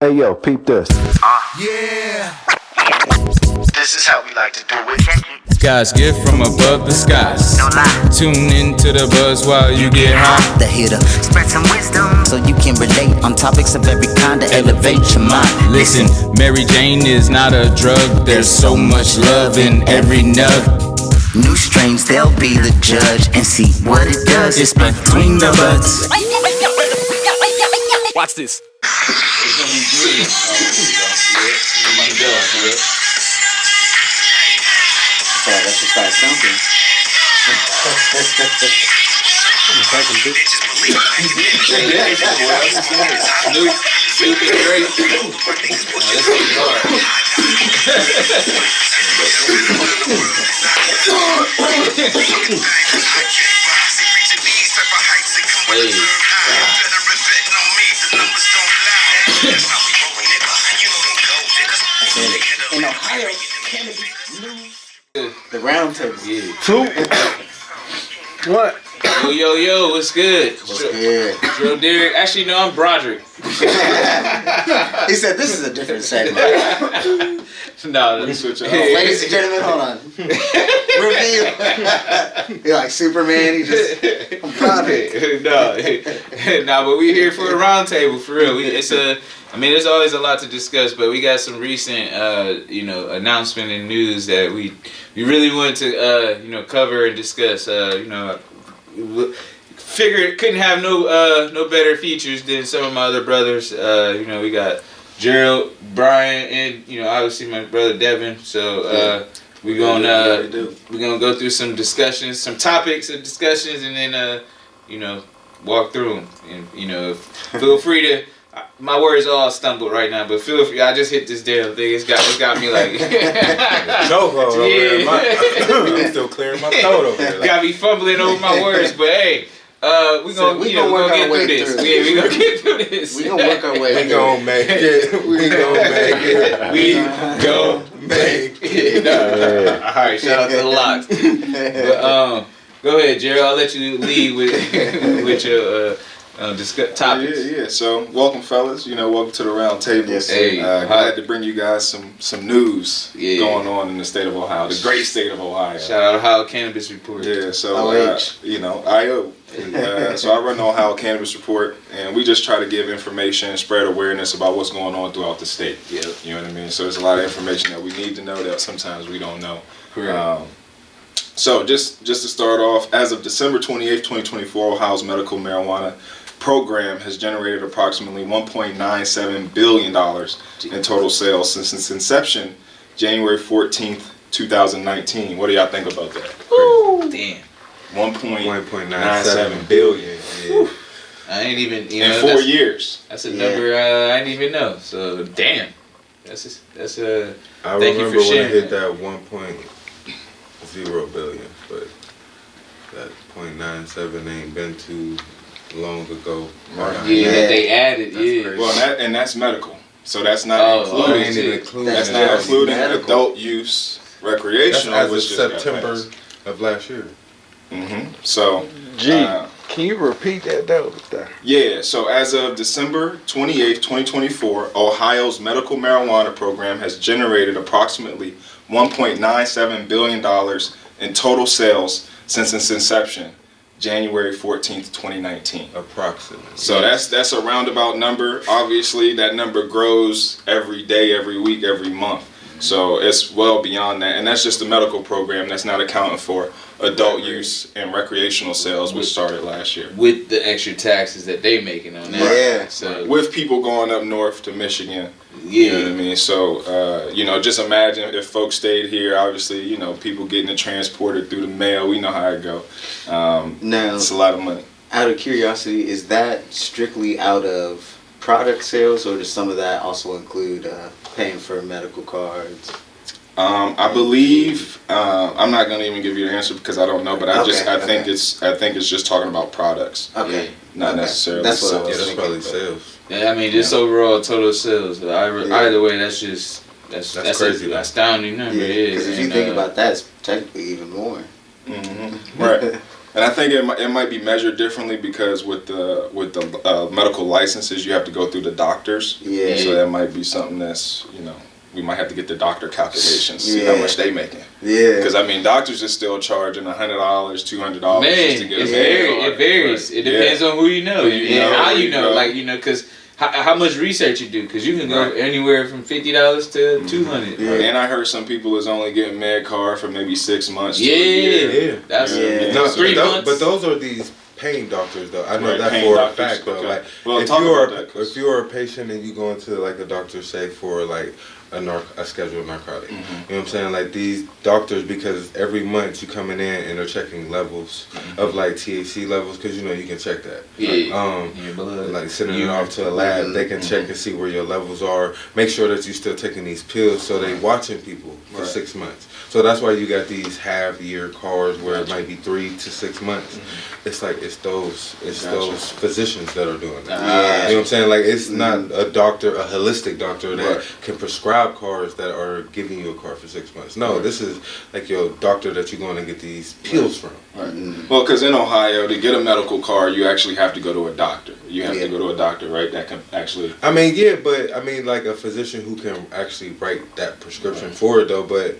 Hey yo, peep this. Yeah. This is how we like to do it. God's gift from above the skies. No lie. Tune into the buzz while you get high. The hitter, spread some wisdom so you can relate on topics of every kind to elevate your mind. Listen, Mary Jane is not a drug. There's so much love in every nug. New strains, they'll be the judge and see what it does. It's between the buds. Watch this. It's gonna be good. Sorry, that should start counting. Snoop and Drake. This is hard. Hey. In Ohio Cannabis the Roundtable. Yeah. What? Yo, what's good? What's good? Gerald, Derrick. Actually, no, I'm Broderick. He said this is a different segment. No, let me switch it. Ladies and gentlemen, hold on. Reveal. You're like Superman. He just. I'm proud of it. No, but we here for a roundtable for real. There's always a lot to discuss, but we got some recent, announcement and news that we really wanted to, cover and discuss. Figured couldn't have no better features than some of my other brothers. We got Gerald, Brian, and obviously my brother Devin. So we're gonna go through some discussions, some topics of discussions, and then walk through them. And feel free to. My words all stumbled right now, but feel free. I just hit this damn thing. It's got me like Chokehold over there. I'm still clearing my throat over there. Got me fumbling over my words, but hey, we gonna get through this. Yeah, we gonna get through this. We gonna work our way. We gonna make it. We gonna make it. We gonna make it. All right, shout out to the Locks. But go ahead, Gerald. I'll let you lead with your discuss topics. Yeah. So, welcome, fellas. Welcome to the round table. Yes, sir. Hey, glad to bring you guys some news Yeah. going on in the state of Ohio, the great state of Ohio. Shout out Ohio Cannabis Report. Yeah. So, OH. IO. So I run the Ohio Cannabis Report, and we just try to give information, spread awareness about what's going on throughout the state. Yeah. You know what I mean? So there's a lot of information that we need to know that sometimes we don't know. Correct. So just to start off, as of December 28th, 2024, Ohio's medical marijuana program has generated approximately $1.97 billion in total sales since its inception, January 14th, 2019. What do y'all think about that? Damn. 1.97 billion. Yeah. I ain't even in 4 years. That's a number I didn't even know. So damn. That's I thank you remember for when I sharing hit that. that 1.0 billion, but that 0.97 ain't been too long ago. That they added. That's crazy. Well, that's medical. So that's not including. That's not including adult use, recreational. That's as of which just got September passed. of last year. So, Can you repeat that though? yeah, so as of December 28th, 2024, Ohio's medical marijuana program has generated approximately $1.97 billion in total sales since its inception, January 14th, 2019. Approximately. So that's a roundabout number. Obviously, that number grows every day, every week, every month. So it's well beyond that. And that's just the medical program. That's not accounting for adult use and recreational sales, which started last year. With the extra taxes that they making on that. Yeah. So With people going up north to Michigan. yeah. You know what I mean? So, just imagine if folks stayed here. Obviously, people getting it transported through the mail. We know how it go. Now, It's a lot of money. out of curiosity, is that strictly out of product sales, or does some of that also include paying for medical cards? I believe I'm not gonna even give you an answer because I don't know, but I think it's just talking about products. Okay. Not necessarily. That's what I was Yeah, that's thinking, probably but- sales. Yeah, I mean, just overall total sales. Either way, that's crazy, an though. astounding number. Yeah, because if you And, think about that, it's technically even more. Right. And I think it might be measured differently because with the medical licenses, you have to go through the doctors. Yeah. So that might be something that's, we might have to get the doctor calculations, see how much they making. Yeah. Because doctors are still charging $100, $200 Man, just to get a it varies. Right. It depends on who you know Who you and know, how where you you know. go. Like, because how much research you do. Because you can go anywhere from $50 to $200. Yeah. And I heard some people is only getting Medcar for maybe 6 months. Yeah. To a year. Yeah. That's No, 3 months. but those are these pain doctors though. I know Right, that pain for doctors, a fact though. okay. Like Well, if talk you're about that, 'cause- if you're a patient and you go into like a doctor say for like a scheduled narcotic. You know what I'm saying? Like these doctors, because every month you coming in and they're checking levels of like THC levels, because you can check that. Yeah. Like sending it off to a lab, they can check and see where your levels are. Make sure that you're still taking these pills, so they watching people for 6 months. So that's why you got these half-year cards where it might be 3 to 6 months. It's like it's those physicians that are doing that. You know what I'm saying? Like it's not a doctor, a holistic doctor that can prescribe cards that are giving you a card for 6 months. No, this is like your doctor that you're going to get these pills from. Well, because in Ohio, to get a medical card, you actually have to go to a doctor. You have to go to a doctor, right? That can actually. I mean, yeah, but I mean, like a physician who can actually write that prescription for it, though. But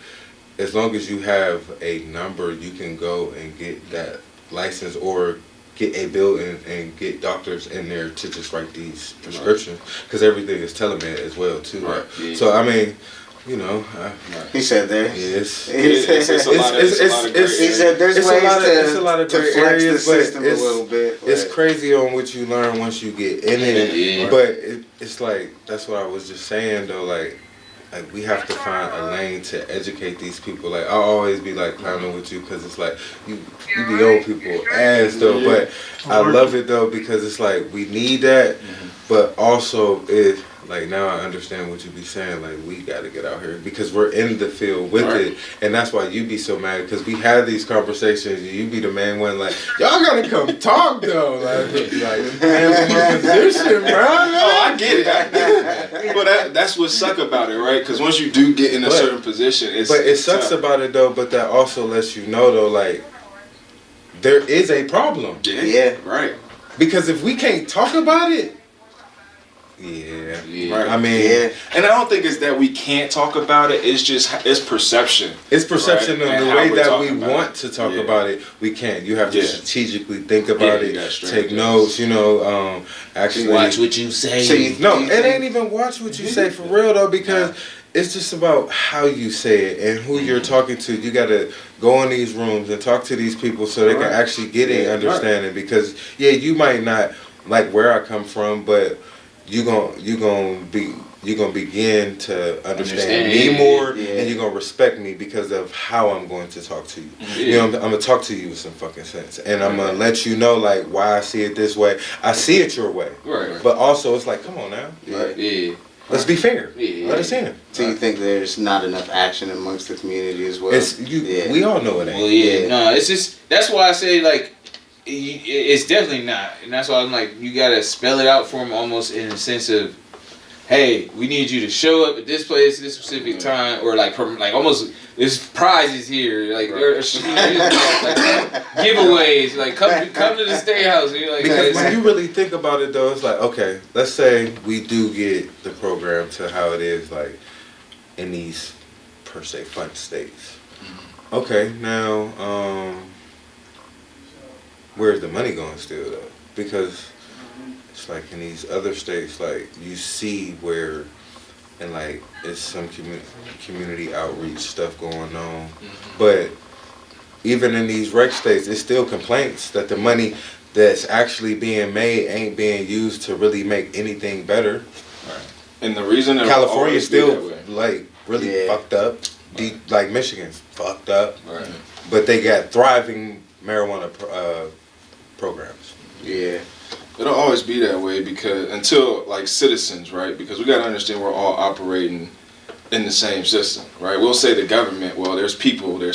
as long as you have a number, you can go and get that license or get a bill and get doctors in there to just write these prescriptions, because everything is telemed as well too. Right. Yeah. So I mean, He said there. yes. It's a lot of gray He said there's It's ways a lot of to gray flex the areas, but system a little bit. It's but- crazy on what you learn once you get in it. Yeah. But it's like, that's what I was just saying though, like we have to find a lane to educate these people. Like I'll always be like clowning with you because it's like you be old people ass though, but I love it though because it's like we need that, but also it. Like now I understand what you be saying. Like we got to get out here because we're in the field with it, and that's why you be so mad because we have these conversations. And you be the main one. Like y'all gotta come talk though. Like man, my position, bro. Oh, I get it. Well, that's what suck about it, right? Because once you do get in a certain position, it sucks about it though. But that also lets you know though, like there is a problem. Yeah. Right. Because if we can't talk about it. Yeah. Right. I mean, and I don't think it's that we can't talk about it. It's just perception. It's perception right? of And the how way we're that talking we about want to talk about it. We can't. You have to strategically think about you it, gotta take strategize. notes. Actually Watch what you say. No, it ain't even watch what you say for real though, because it's just about how you say it and who you're talking to. You gotta go in these rooms and talk to these people so they can actually get an understanding. Because you might not like where I come from, but you gonna begin to understand me more, and you're gonna respect me because of how I'm going to talk to you. You know, I'm gonna talk to you with some fucking sense, and I'm gonna let you know like why I see it this way. I see it your way, but also it's like, come on now, let's be fair. Let us in. So you think there's not enough action amongst the community as well? We all know it ain't. Well, no, it's just that's why I say like. It's definitely not, and that's why I'm like, you gotta spell it out for them almost in a sense of, hey, we need you to show up at this place at this specific time, or like almost there's prizes here, like, or like giveaways, like come to the State House. And you're like, because when you really think about it though, it's like, okay, let's say we do get the program to how it is like in these per se fun states. Okay, now where's the money going still though? Because it's like in these other states, like you see where, and like it's some community outreach stuff going on, but even in these rec states, it's still complaints that the money that's actually being made ain't being used to really make anything better. Right. And the reason California still like really fucked up, Right. like Michigan's fucked up, Right. but they got thriving marijuana programs. Yeah. It'll always be that way because until like citizens, right? Because we gotta understand we're all operating in the same system, right? We'll say the government. Well, there's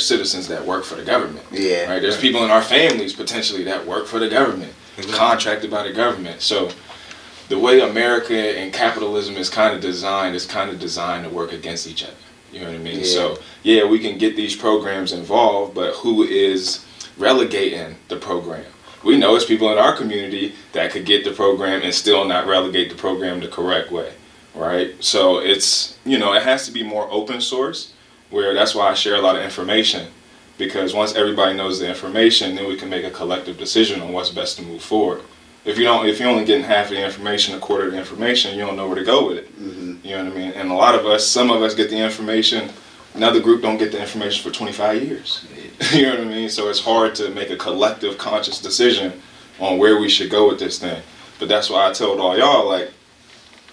citizens that work for the government. Yeah. Right. There's people in our families potentially that work for the government, contracted by the government. So the way America and capitalism is kind of designed to work against each other. You know what I mean? Yeah. So we can get these programs involved, but who is relegating the program. We know it's people in our community that could get the program and still not relegate the program the correct way, right? So it's, it has to be more open source, where that's why I share a lot of information, because once everybody knows the information, then we can make a collective decision on what's best to move forward. If you're only getting half of the information, a quarter of the information, you don't know where to go with it. Mm-hmm. You know what I mean? And some of us get the information, another group don't get the information for 25 years. You know what I mean? So it's hard to make a collective conscious decision on where we should go with this thing. But that's why I told all y'all, like,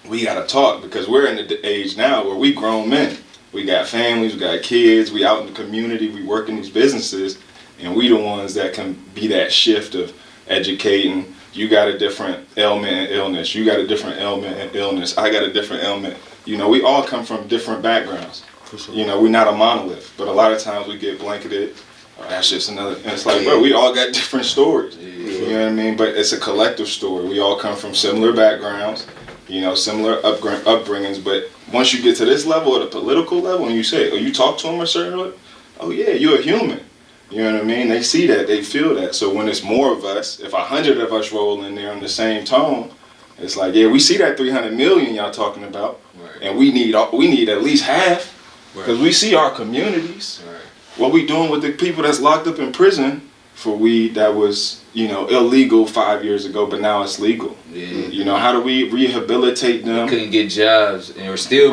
we gotta talk, because we're in the age now where we grown men. We got families, we got kids, we out in the community, we work in these businesses, and we the ones that can be that shift of educating. You got a different ailment and illness. You got a different ailment and illness. I got a different ailment. We all come from different backgrounds. Sure. We're not a monolith, but a lot of times we get blanketed. That's just another. And it's like, bro, we all got different stories. Yeah. You know what I mean? But it's a collective story. We all come from similar backgrounds, similar upbringings. But once you get to this level, at a political level, and you say, you talk to them a certain way, oh yeah, you're a human. You know what I mean? They see that, they feel that. So when it's more of us, if 100 of us roll in there on the same tone, it's like, yeah, we see that 300 million y'all talking about, right. And we need at least half, because right. We see our communities. Right. What we doing with the people that's locked up in prison for weed that was, illegal 5 years ago, but now it's legal. Yeah. How do we rehabilitate them? They couldn't get jobs, or still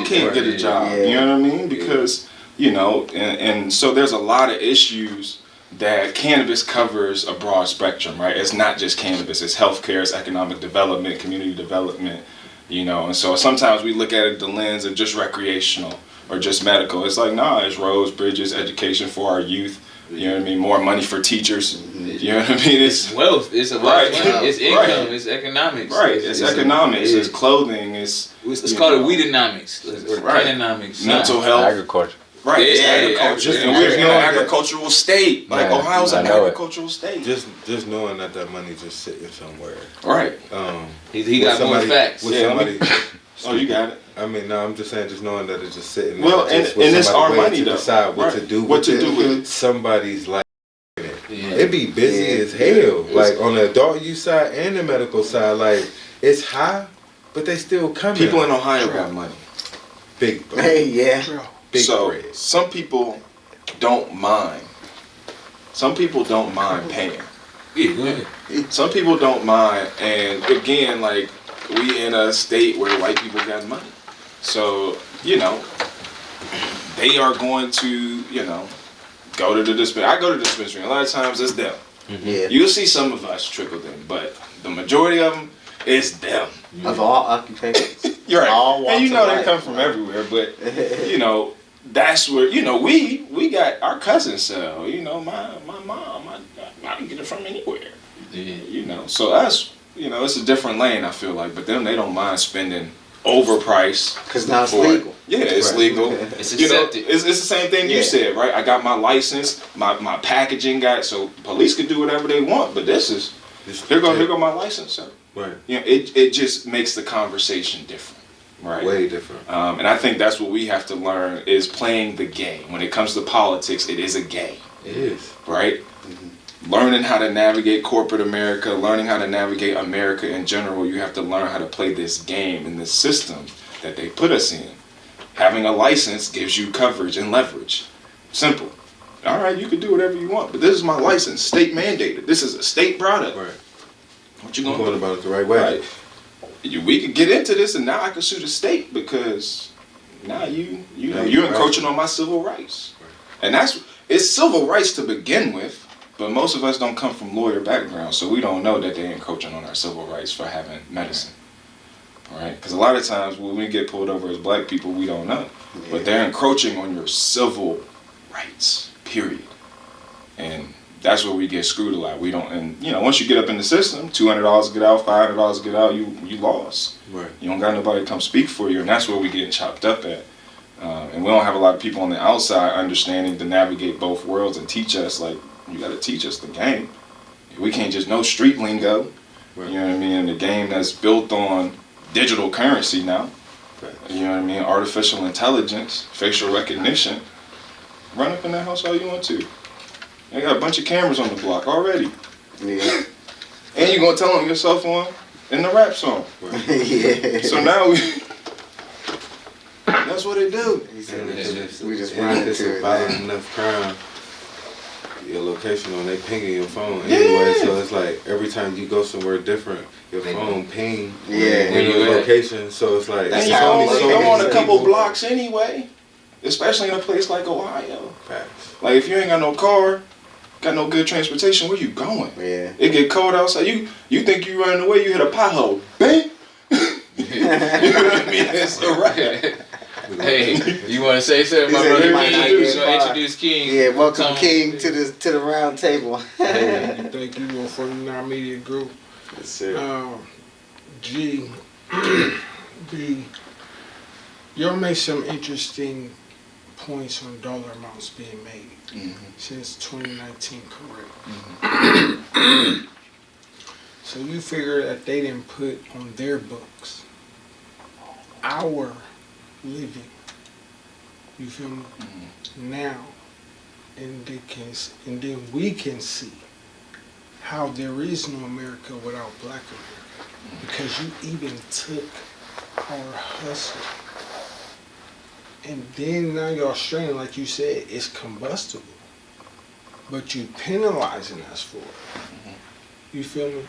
can't get a job. Yeah. You know what I mean? Because and so there's a lot of issues that cannabis covers a broad spectrum, right? It's not just cannabis, it's healthcare, it's economic development, community development, and so sometimes we look at it the lens of just recreational or just medical. It's like, nah, it's roads, bridges, education for our youth, you know what I mean? More money for teachers, you know what I mean? It's wealth, it's a lot of money, it's income, right. It's economics. Right, it's economics, it's clothing, it's called it weedonomics, or right. Economics. Mental health. Agriculture. Right, it's agriculture, and we're in an agricultural state. Like, Ohio's an agricultural state. Just knowing that money just sitting somewhere. Right. He got more facts. You got it. I mean, no, I'm just saying, just knowing that it's just sitting there. Well, and it's our money to though. Decide what to do with it. Somebody's life. It be busy as hell. Like on the adult use side and the medical side, like it's high, but they still coming. People in Ohio got money. Big. Hey, yeah. So some people don't mind. Some people don't mind paying. Yeah, go ahead. Some people don't mind, and again, like we in a state where white people got money, so they are going to go to the dispensary. I go to the dispensary. A lot of times it's them. Mm-hmm. Yeah. You'll see some of us trickle in, but the majority of them, it's them. Of all occupations. You're right. All walks and of they life. come from everywhere, but that's where we got our cousins sell. My mom, I can get it from anywhere. Yeah. So us, it's a different lane. I feel like, but them, they don't mind spending overpriced because now it's legal. Yeah, it's legal. It's accepted. It's the same thing you said, right? I got my license, my packaging got, so police can do whatever they want. But this is here go my license, sir. Right. It just makes the conversation different. Right. Way different. And I think that's what we have to learn is playing the game. When it comes to politics, it is a game. It is. Right? Mm-hmm. Learning how to navigate corporate America, learning how to navigate America in general, you have to learn how to play this game in this system that they put us in. Having a license gives you coverage and leverage. Simple. All right, you can do whatever you want, but this is my license, state mandated. This is a state product. Right. What you going about it the right way? Right. We could get into this, and now I can sue the state because now you're encroaching on my civil rights, and it's civil rights to begin with. But most of us don't come from lawyer backgrounds, so we don't know that they're encroaching on our civil rights for having medicine, right? Because a lot of times when we get pulled over as black people, we don't know, but they're encroaching on your civil rights, period, and that's where we get screwed a lot. We don't, and once you get up in the system, $200 to get out, $500 to get out, you lost. Right. You don't got nobody to come speak for you, and that's where we get chopped up at. And we don't have a lot of people on the outside understanding to navigate both worlds and teach us, like, you got to teach us the game. We can't just know street lingo. Right. You know what I mean? And the game that's built on digital currency now. Right. You know what I mean? Artificial intelligence, facial recognition. Run up in that house all you want to. They got a bunch of cameras on the block already. Yeah. And you gonna tell them your cell phone in the rap song. Yeah. So now that's what they do. He said We just run it's into a it, violent man. enough crime. Your location on they pinging your phone anyway, so it's like every time you go somewhere different, your phone ping Yeah. in your location. So it's like And it's you only only so go on many a couple people. blocks anyway. Especially in a place like Ohio. Facts. Like if you ain't got no car, got no good transportation, where you going? Yeah. It get cold outside. You think you running away, you hit a pothole. Bang! You know what I mean? It's a wrap. Hey, you want to say something, He my said brother he might not King? get You gonna far. introduce King? Yeah, welcome Tell him- King to the round table. Thank you all for the media group. Yes, sir. G, B, y'all make some interesting points on dollar amounts being made since 2019, correct? So you figure that they didn't put on their books our living, you feel me, now, and then we can see how there is no America without Black America, because you even took our hustle, and then now y'all straining, like you said, it's combustible, but you penalizing us for it. You feel me?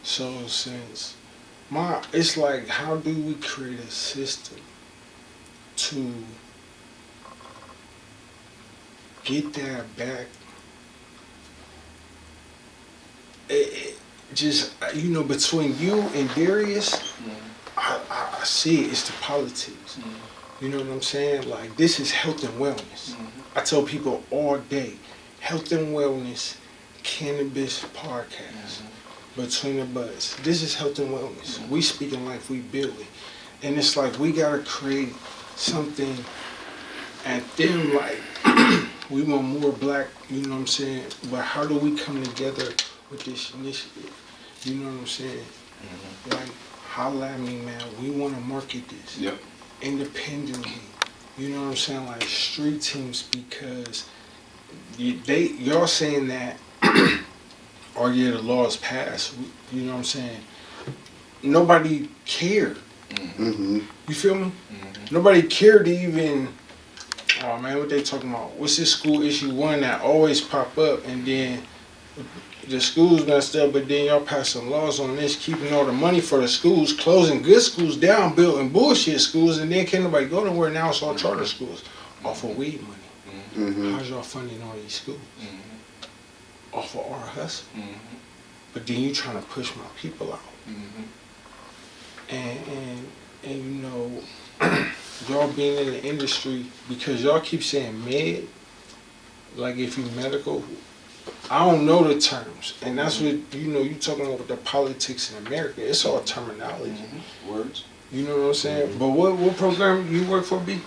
So since it's like, how do we create a system to get that back? Just, between you and Darius, I see it. It's the politics. You know what I'm saying? Like, this is health and wellness. I tell people all day, health and wellness, cannabis podcast. Between the buds. This is health and wellness. We speaking life, we building. And it's like, we gotta create something at them, like, we want more Black, you know what I'm saying? But how do we come together with this initiative? You know what I'm saying? Like, holla at me, man. We wanna market this. Yep. Independently. You know what I'm saying? Like, street teams, because y'all saying that or yeah, the laws passed, you know what I'm saying? Nobody cared. You feel me? Nobody cared to even, oh man, what they talking about? What's this school issue 1 that always pop up, and then the schools messed up, but then y'all passed some laws on this, keeping all the money for the schools, closing good schools down, building bullshit schools, and then can't nobody go nowhere. Now it's all charter schools off of weed money. How's y'all funding all these schools? Off of our hustle. But then you trying to push my people out. And y'all being in the industry, because y'all keep saying med, like if you medical, I don't know the terms. And that's what, you talking about with the politics in America. It's all terminology. Words. You know what I'm saying? But what program you work for, B?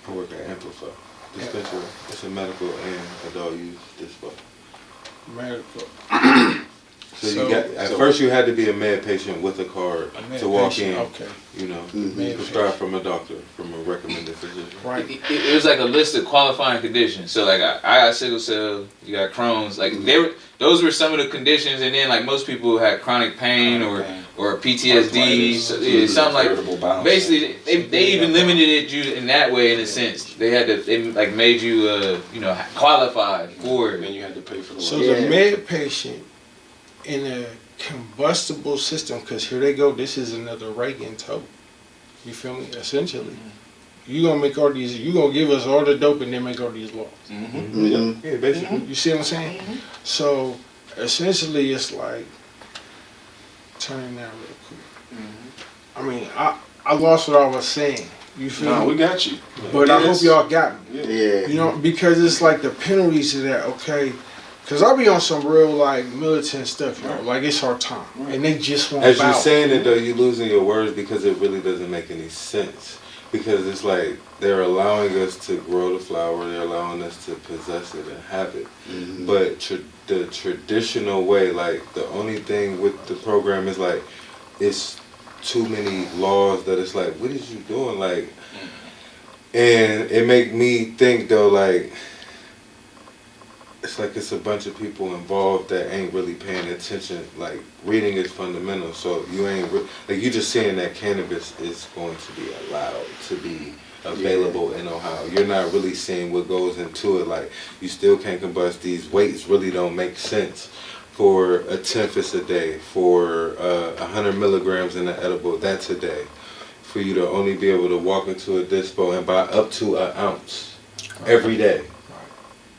I work at Amplify Dispensary. It's a medical and adult use dispensary. Medical. So first you had to be a med patient with a card to walk patient, in. okay. Prescribed from a doctor, from a recommended physician. Right. It was like a list of qualifying conditions. So like I got sickle cell, you got Crohn's. Like those were some of the conditions, and then like most people had chronic pain or PTSD, something like. Basically, they even limited it you in that way in a sense. They like made you qualified for it. And you had to pay for the So the med patient in a combustible system, because here they go, this is another Reagan toe. You feel me? Essentially. You gonna give us all the dope and then make all these laws. Yeah, basically. You see what I'm saying? So essentially it's like, turning that real quick. I mean, I lost what I was saying. You feel No, me? we got you. But I hope y'all got me. Yeah. Because it's like the penalties of that, okay? Because I'll be on some real, like, militant stuff, y'all. Like, it's our time. And they just want As about. you're saying it, though, you're losing your words because it really doesn't make any sense. Because it's like they're allowing us to grow the flower, they're allowing us to possess it and have it. But the traditional way, like, the only thing with the program is, like, it's too many laws that it's like, what is you doing? Like, and it make me think, though, like, it's like it's a bunch of people involved that ain't really paying attention. Like reading is fundamental, so you ain't like you just saying that cannabis is going to be allowed to be available in Ohio. You're not really seeing what goes into it. Like you still can't combust. These weights really don't make sense. For a tenth is a day. For 100 milligrams in the edible, that's a day. For you to only be able to walk into a dispo and buy up to an ounce every day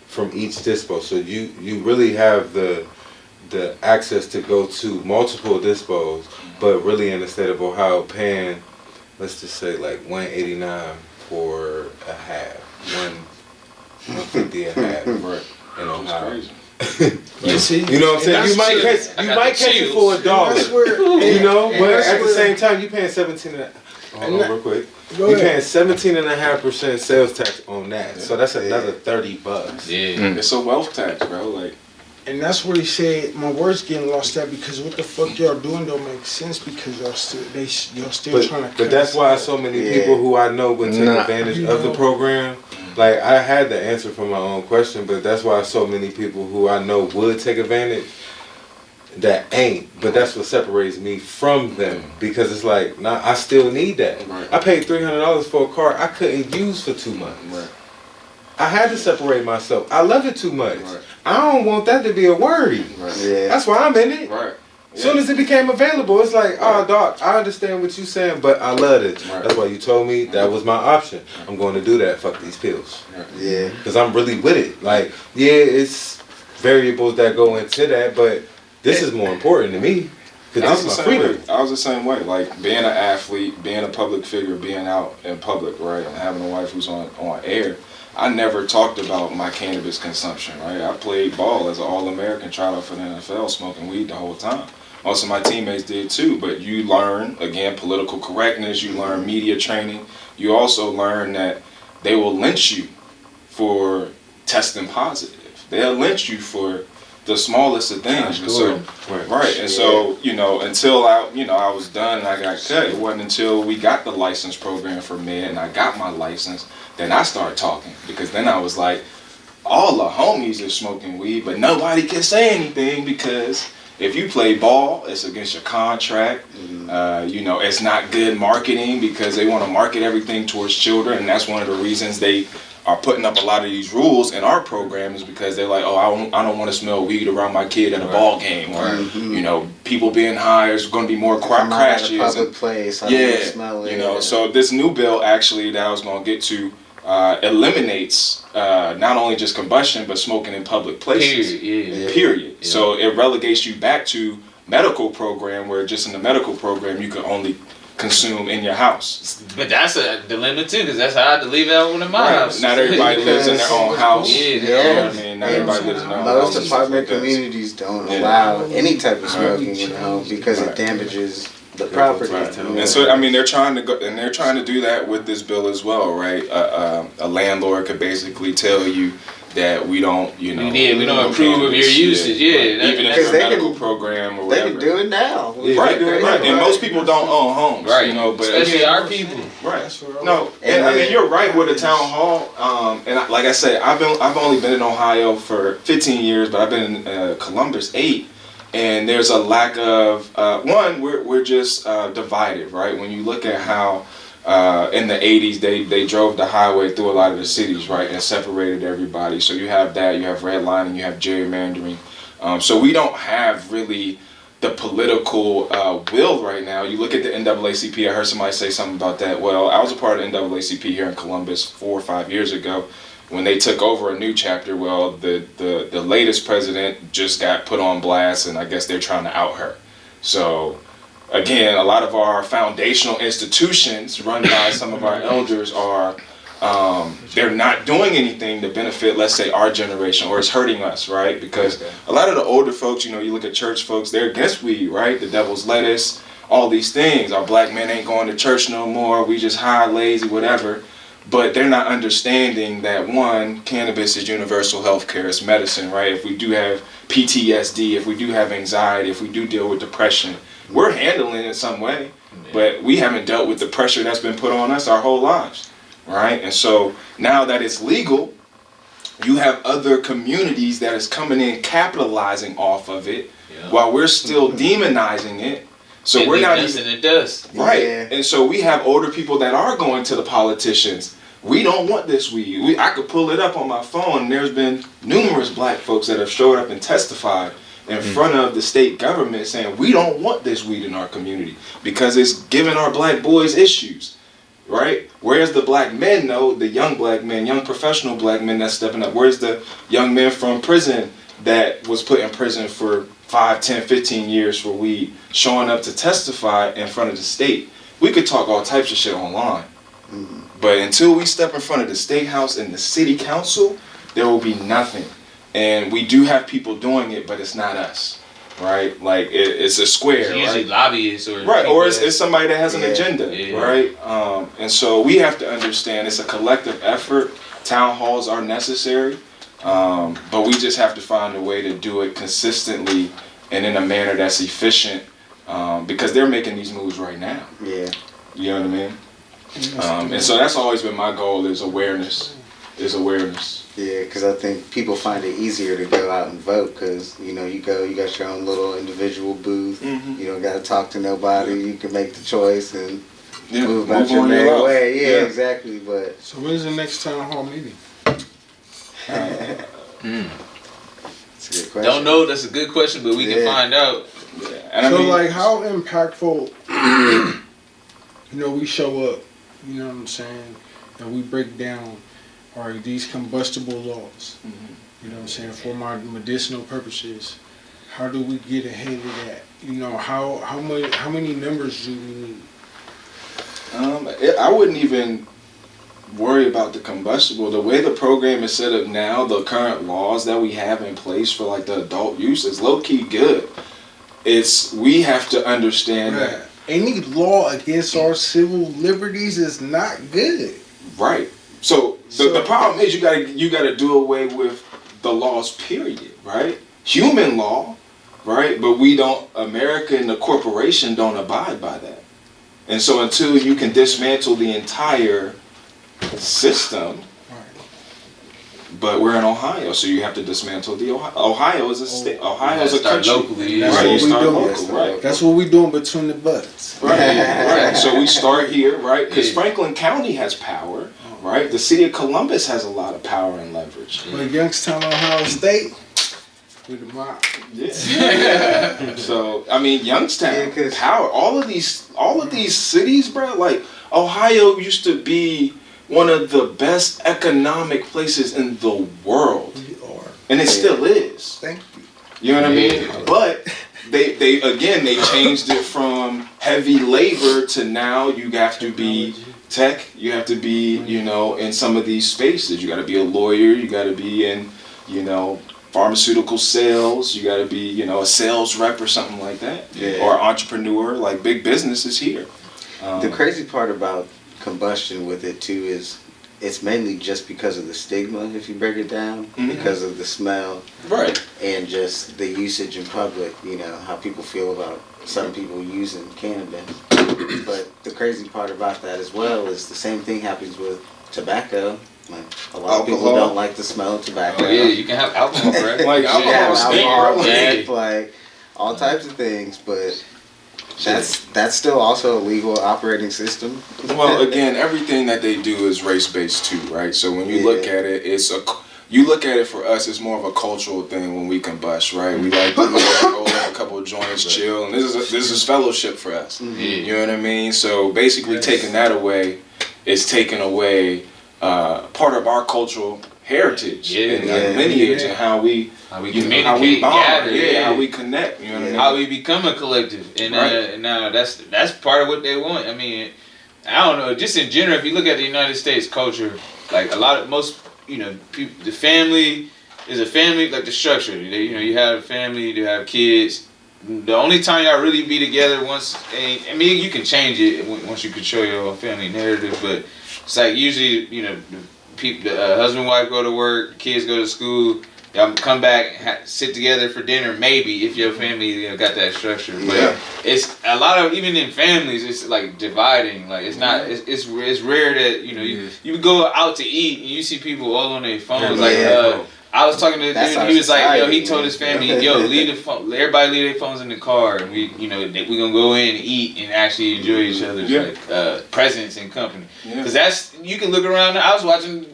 from each dispo. So you really have the access to go to multiple dispos, but really in the state of Ohio paying, let's just say like $189 for a half, $150 a half in Ohio. You see, you know what I'm saying? You might catch it for $1. You know, but at the same time, you paying 17. Hold on, real quick. You're paying 17.5% sales tax on that, so that's another $30. Yeah, it's a wealth tax, bro. Like, and that's what he said. My words getting lost at because what the fuck y'all doing don't make sense because y'all still trying to. But that's why so many people who I know would take advantage of the program. Like I had the answer for my own question, but that's why so many people who I know would take advantage that ain't. But that's what separates me from them because it's like, nah, I still need that. Right. I paid $300 for a car I couldn't use for 2 months. Right. I had to separate myself. I love it too much. Right. I don't want that to be a worry. Right. Yeah. That's why I'm in it. Right. As soon as it became available, it's like, oh, doc, I understand what you're saying, but I love it. Right. That's why you told me that was my option. I'm going to do that. Fuck these pills. Right. Yeah. Because I'm really with it. Like, yeah, it's variables that go into that, but this is more important to me. Because this is my freedom. I was the same way. Like, being an athlete, being a public figure, being out in public, right, and having a wife who's on air, I never talked about my cannabis consumption, right? I played ball as an All-American, tried out for the NFL, smoking weed the whole time. Most of my teammates did too, but you learn, again, political correctness, you learn media training. You also learn that they will lynch you for testing positive. They'll lynch you for the smallest of things. And so, right. And so, you know, until I was done and I got cut, it wasn't until we got the license program for med and I got my license, then I started talking. Because then I was like, all the homies are smoking weed, but nobody can say anything because if you play ball, it's against your contract. You know, it's not good marketing because they want to market everything towards children, and that's one of the reasons they are putting up a lot of these rules in our program is because they're like, oh, I don't want to smell weed around my kid at a ball game, or you know, people being high is going to be more crashes. At a public place, smell it. You know, so this new bill actually that I was going to get to eliminates not only just combustion but smoking in public places. Period. Yeah. So it relegates you back to medical program where just in the medical program you can only consume in your house. But that's a dilemma too, because that's how I had to leave out one of my house. Not everybody lives in their own house. You know what I mean? Not everybody lives in their own house. Most apartment communities don't allow any type of smoking in the home because it damages the property. And so, I mean, they're trying to go, and they're trying to do that with this bill as well, right? A landlord could basically tell you that we don't, you know, we don't approve of your usage. Even if it's a medical program or whatever. They can do it now. Right. And most people don't own homes, right? You know, but especially our people. Right. No, and I mean, you're right with the town hall. And like I said, I've only been in Ohio for 15 years, but I've been in Columbus 8. And there's a lack of we're just divided, right? When you look at how in the 80s they drove the highway through a lot of the cities, right, and separated everybody. So you have that, you have redlining, you have gerrymandering. So we don't have really the political will right now. You look at the NAACP. I heard somebody say something about that. Well, I was a part of the NAACP here in Columbus 4 or 5 years ago. When they took over a new chapter, well, the latest president just got put on blast, and I guess they're trying to out her. So, again, a lot of our foundational institutions run by some of our elders are, they're not doing anything to benefit, let's say, our generation, or it's hurting us, right? Because a lot of the older folks, you know, you look at church folks, they're against weed, right? The devil's lettuce, all these things. Our black men ain't going to church no more. We just high, lazy, whatever. But they're not understanding that, one, cannabis is universal health care, it's medicine, right? If we do have PTSD, if we do have anxiety, if we do deal with depression, we're handling it in some way, but we haven't dealt with the pressure that's been put on us our whole lives, right? And so now that it's legal, you have other communities that is coming in capitalizing off of it while we're still demonizing it. So we're not even it does. Right. Yeah. And so we have older people that are going to the politicians. We don't want this weed. I could pull it up on my phone, and there's been numerous black folks that have showed up and testified in front of the state government saying we don't want this weed in our community because it's giving our black boys issues. Right? Where's the black men, though, the young black men, young professional black men that's stepping up? Where's the young men from prison that was put in prison for 5, 10, 15 years for weed, showing up to testify in front of the state? We could talk all types of shit online. But until we step in front of the state house and the city council, there will be nothing. And we do have people doing it, but it's not us. Right, like it's a square. It's usually lobbyists or right, or it's somebody that has an agenda, Yeah. right? And so we have to understand it's a collective effort. Town halls are necessary, but we just have to find a way to do it consistently and in a manner that's efficient, because they're making these moves right now. Yeah. You know what I mean? And so that's always been my goal: is awareness. Yeah, because I think people find it easier to go out and vote because, you know, you got your own little individual booth. You don't got to talk to nobody. You can make the choice and move about your merry way. Yeah, exactly. But So when's the next town hall meeting? it's a good question. Don't know. That's a good question, but we can find out. And I So mean, like how impactful, you know, we show up, you know what I'm saying, and we break down these combustible laws, you know what I'm saying, for my medicinal purposes. How do we get ahead of that? You know, how many numbers do we need? I wouldn't even worry about the combustible. The way the program is set up now, the current laws that we have in place for like the adult use is low key good. We have to understand that any law against our civil liberties is not good. right. So the problem is you gotta do away with the laws, period, right? Human law, right? But America and the corporation don't abide by that. And so until you can dismantle the entire system, but we're in Ohio, so you have to dismantle the Ohio is a state. Ohio is a country. Locally, That's right, what you we start doing. local, right? That's what we doing between the butts. Right. So we start here, right? Because Franklin County has power, right? The city of Columbus has a lot of power and leverage. But Youngstown, Ohio State, with the mob. Yeah. So I mean, Youngstown, power. All of these cities, bro. Like Ohio used to be one of the best economic places in the world, and it still is. Thank you. You know what I mean? But they changed it from heavy labor to now you have to be tech. You have to be, you know, in some of these spaces. You got to be a lawyer. You got to be in, you know, pharmaceutical sales. You got to be, you know, a sales rep or something like that, or entrepreneur. Like big business is here. The crazy part about combustion with it too is it's mainly just because of the stigma, if you break it down, because of the smell, right, and just the usage in public. You know how people feel about some people using cannabis. But the crazy part about that as well is the same thing happens with tobacco. Like a lot of people don't like the smell of tobacco. Oh yeah, you can have alcohol, right? Like alcohol, like all types of things, but. That's still also a legal operating system. Well, again, everything that they do is race-based too, right? So when you look at it, you look at it for us, it's more of a cultural thing when we combust, right? We like to roll up a couple of joints, chill, and this is fellowship for us. You know what I mean? So basically, taking that away is taking away part of our cultural heritage and lineage and how we communicate, how we bond, gather, how we connect. You know what I mean? How we become a collective, and now that's part of what they want. I mean, I don't know. Just in general, if you look at the United States culture, like most people, the family is a family, like the structure. You have a family, you have kids. The only time y'all really be together I mean, you can change it once you control your own family narrative, but it's like usually, the husband and wife go to work, kids go to school, y'all come back, sit together for dinner, maybe if your family got that structure. But it's a lot of, even in families, it's like dividing. Like it's not, it's rare that you go out to eat and you see people all on their phones. I was talking to a dude, he was like, he told his family, leave the phone, everybody leave their phones in the car, and we gonna go in and eat and actually enjoy each other's presence and company. Cause that's, you can look around. I was watching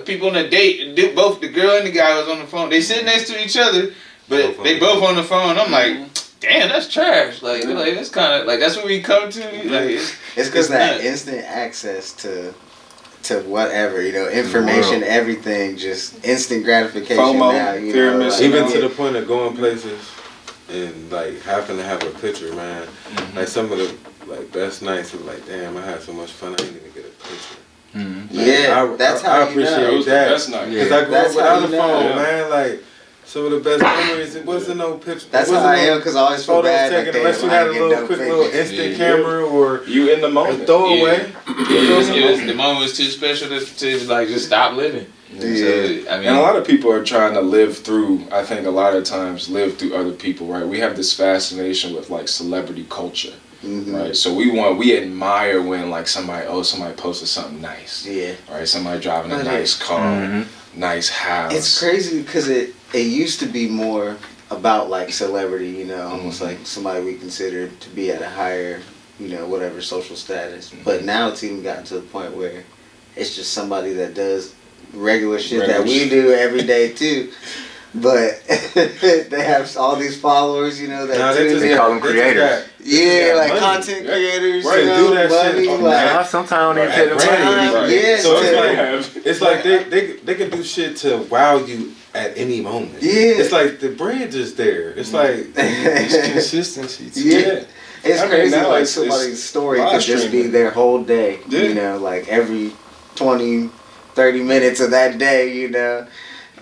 people on a date, both the girl and the guy was on the phone. They sit next to each other, but they both on the phone. I'm like, damn, that's trash. Like, that's kind of like, that's what we come to. Like, it's because that instant access to whatever, information, everything, just instant gratification. FOMO, now, even to the point of going places and like having to have a picture, man. Like some of the best nights of like, damn, I had so much fun, I didn't even get a picture. That's how I appreciate that. That's nice. Because I grew up without a phone, man. Like some of the best memories, it wasn't no picture. That's how I am, because I always feel bad. Taken, unless you had a little quick little instant camera or you in the moment. Throwaway. The moment was too special to like just stop living. So, and a lot of people are trying to live through, I think a lot of times, live through other people, right? We have this fascination with like celebrity culture, right? So we admire when like somebody posted something nice. Right? Somebody driving a nice car, nice house. It's crazy because it used to be more about like celebrity, almost like somebody we considered to be at a higher, whatever social status. But now it's even gotten to the point where it's just somebody that does regular shit that we do every day too. But they have all these followers, they call them creators. Like content creators, right? Do that money, shit. like, sometimes they pay the money. So it's like they can do shit to wow you at any moment. It's like the brand is there. It's like it's consistency. It's crazy. Now like somebody's story could just be their whole day. Like every 20, 30 minutes of that day.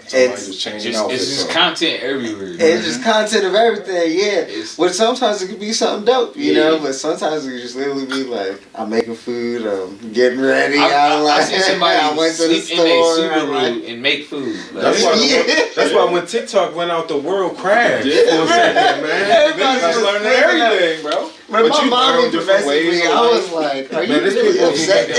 It's just content everywhere. It's just content of everything, Which sometimes it could be something dope, but sometimes it could just literally be like, I'm making food, I'm getting ready. I see somebody I went to the sleep in their store Subaru and make food. Like, that's why when TikTok went out, the world crashed. Man. Niggas just learning everything, bro. When my mom even messaged me, I was like, are you really upset? A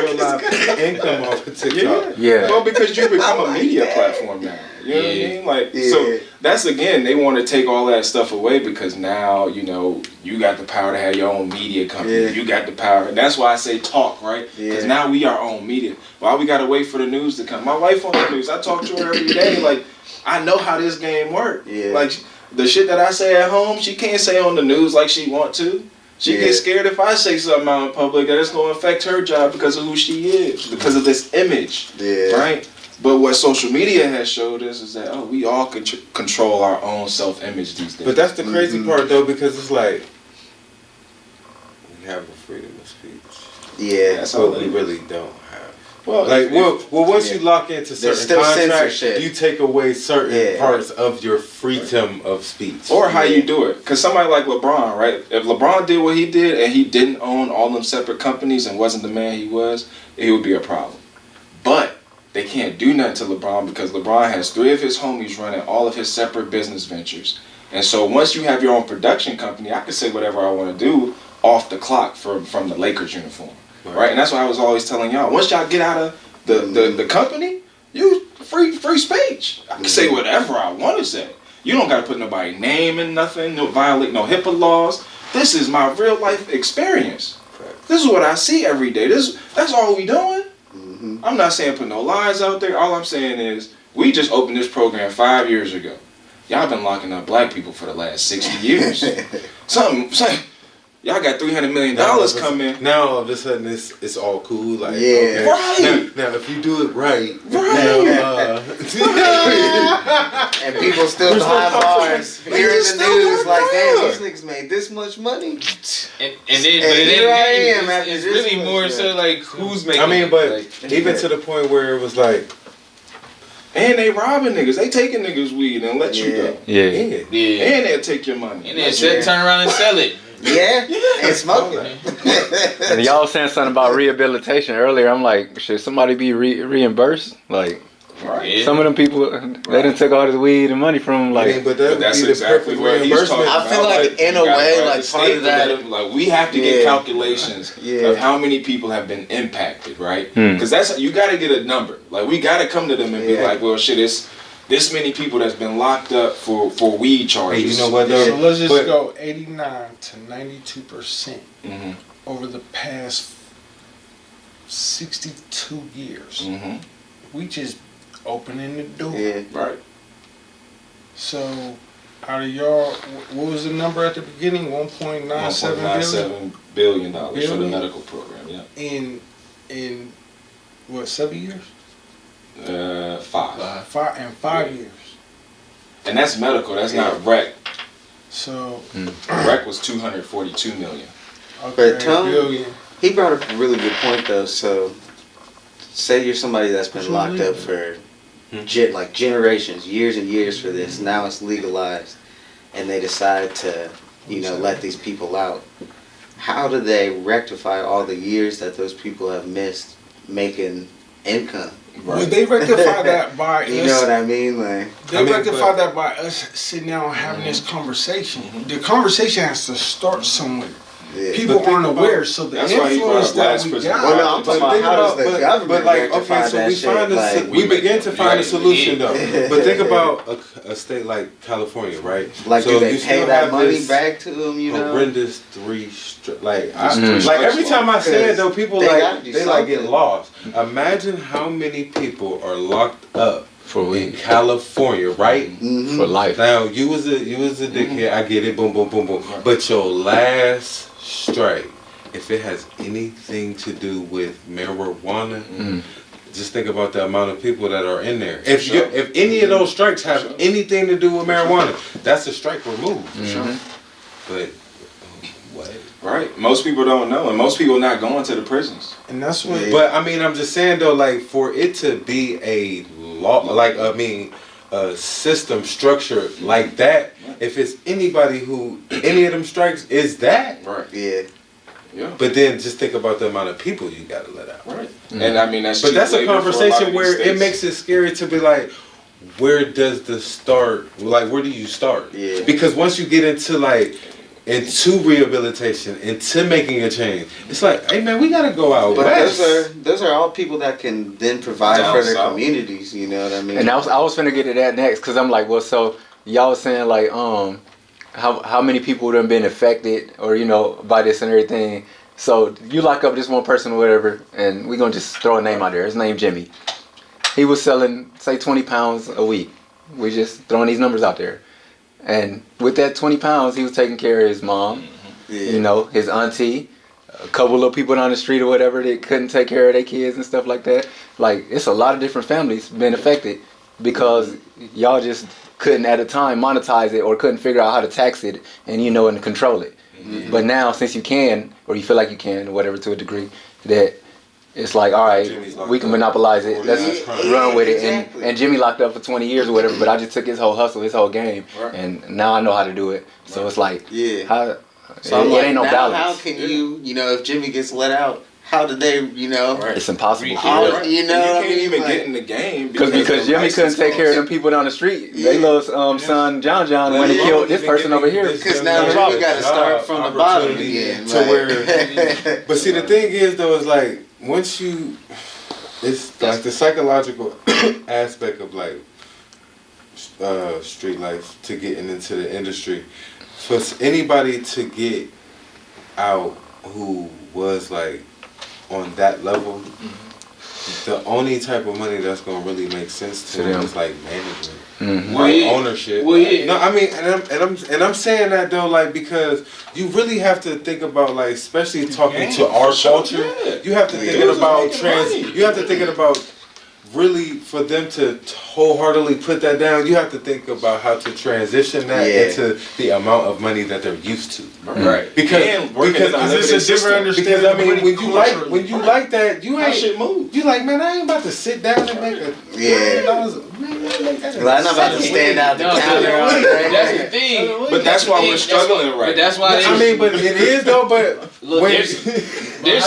real lot of income off of TikTok. Well, because you become a media platform now. You know what I mean? Like, so that's, again, they want to take all that stuff away because now, you got the power to have your own media company. You got the power. And that's why I say talk, right? Because now we our own media. Why we got to wait for the news to come? My wife on the news, I talk to her every day. Like, I know how this game works. Like, the shit that I say at home, she can't say on the news like she want to. She gets scared if I say something out in public that it's going to affect her job because of who she is, because of this image, right? But what social media has showed us is that, we all control our own self-image these days. But that's the crazy part, though, because it's like, we have a freedom of speech. That's what we really don't have. Well, once you lock into certain contracts, you take away certain parts of your freedom of speech. Or how you do it. Because somebody like LeBron, right? If LeBron did what he did and he didn't own all them separate companies and wasn't the man he was, it would be a problem. But they can't do nothing to LeBron because LeBron has 3 of his homies running all of his separate business ventures. And so once you have your own production company, I can say whatever I want to do off the clock from the Lakers uniform. Right, and that's why I was always telling y'all. Once y'all get out of the company, you free speech. I can say whatever I want to say. You don't got to put nobody's name in nothing. No violate no HIPAA laws. This is my real life experience. This is what I see every day. That's all we doing. I'm not saying put no lies out there. All I'm saying is we just opened this program 5 years ago. Y'all been locking up black people for the last 60 years. Something. Y'all got $300 million coming. Now all of a sudden it's all cool. Like, right. Now if you do it right. And people still behind bars hearing the news like, damn, these niggas made this much money. And it's really more so like who's making but even to the point where it was like, and they robbing niggas. They taking niggas weed and let you go. And they'll take your money. And then turn around and sell it. And smoke it. And y'all was saying something about rehabilitation earlier. I'm like, should somebody be reimbursed? Like, Yeah. Some of them people, they done took all this weed and money from them. Like, but that's exactly what he's talking about. I feel like in a way, like part of that, like we have to get calculations of how many people have been impacted, right? Because that's you got to get a number. Like we got to come to them and be like, well, shit, it's this many people that's been locked up for weed charges. Hey, you know what? Though? So let's just go 89 to 92% over the past 62 years. We just opening the door. Yeah. Right. So, out of y'all, what was the number at the beginning? 1.97 billion dollars for the medical program. Yeah. In what, 7 years? 5. 5 years. And that's medical. That's not rec. So Rec was 242 million. okay, But Tom, billion. he brought up a really good point though. So, say you're somebody that's been locked up for like generations, years and years for this. Now it's legalized, and they decide to, let these people out. How do they rectify all the years that those people have missed making income? Well, they rectify that by You us. know what I mean? Like, They rectify that by us sitting down and having this conversation. The conversation has to start somewhere. yeah. People aren't aware, so the That's why he brought influence up that last we prison. got. Well, no, I'm talking about how does the government but like, rectify okay, so that we shit? find Like, we begin to find a solution though. Yeah. But think about a state like California, right? Like, so do they you pay still that have money this back to them? horrendous like every time I say it though, people They gotta like do they like get something. lost. Imagine how many people are locked up for in weed. California, right? For life. Now you was a dickhead, I get it, boom, boom, boom, boom. But your last strike, if it has anything to do with marijuana, just think about the amount of people that are in there. If any of those strikes have anything to do with marijuana, that's a strike removed. But what? Right. Most people don't know, and most people not going to the prisons. And that's what. But I mean, I'm just saying though, like for it to be a law, like a system structure like that, if it's anybody who any of them strikes is that, Right. Yeah. Yeah. but then just think about the amount of people you gotta let out. Right. And I mean that's. But cheap that's a labor for lot conversation of where these it states. makes it scary to be like, where does the start? Like, where do you start? Yeah. Because once you get into rehabilitation, into making a change, it's like, hey man, we gotta go out But west. those are all people that can then provide Down for their south. communities. You know what I mean? And I was finna get to that next, because I'm like, well, so y'all was saying like, how many people done been affected or by this and everything. So you lock up this one person or whatever, and we're gonna just throw a name out there. His name Jimmy. He was selling say 20 pounds a week. We just throwing these numbers out there. And with that 20 pounds, he was taking care of his mom, his auntie, a couple of people down the street or whatever that couldn't take care of their kids and stuff like that. Like, it's a lot of different families been affected because y'all just couldn't at a time monetize it or couldn't figure out how to tax it and control it. But now, since you can, or you feel like you can, or whatever to a degree, that it's like, all right, we can monopolize it. Let's run with it. And Jimmy locked up for 20 years or whatever, but I just took his whole hustle, his whole game, and now I know how to do it. So it's like, So it ain't no now balance. how can you, if Jimmy gets let out, how did they, It's impossible. How, You can't even get in the game Because Jimmy couldn't take care of them people down the street. They little son John went and killed this person over here. Because now we got to start from the bottom again. To where, but see, the thing is though, is like once you, it's like the psychological aspect of like street life to getting into the industry. For anybody to get out who was like on that level, the only type of money that's gonna really make sense to them is like management, like ownership. No, I mean, and I'm saying that though, like because you really have to think about like, especially talking to our culture, you have to thinking about you have to thinking about really for them to wholeheartedly put that down. You have to think about how to transition that into the amount of money that they're used to, right? Because it's a different understanding. Because I mean, when you like that, you ain't shit move. You like, man, I ain't about to sit down and make $1 million. Man, I'm not about to stand out the counter all day. That's the thing. But that's why we're struggling right But that's why I mean, but it is though. But look, when, there's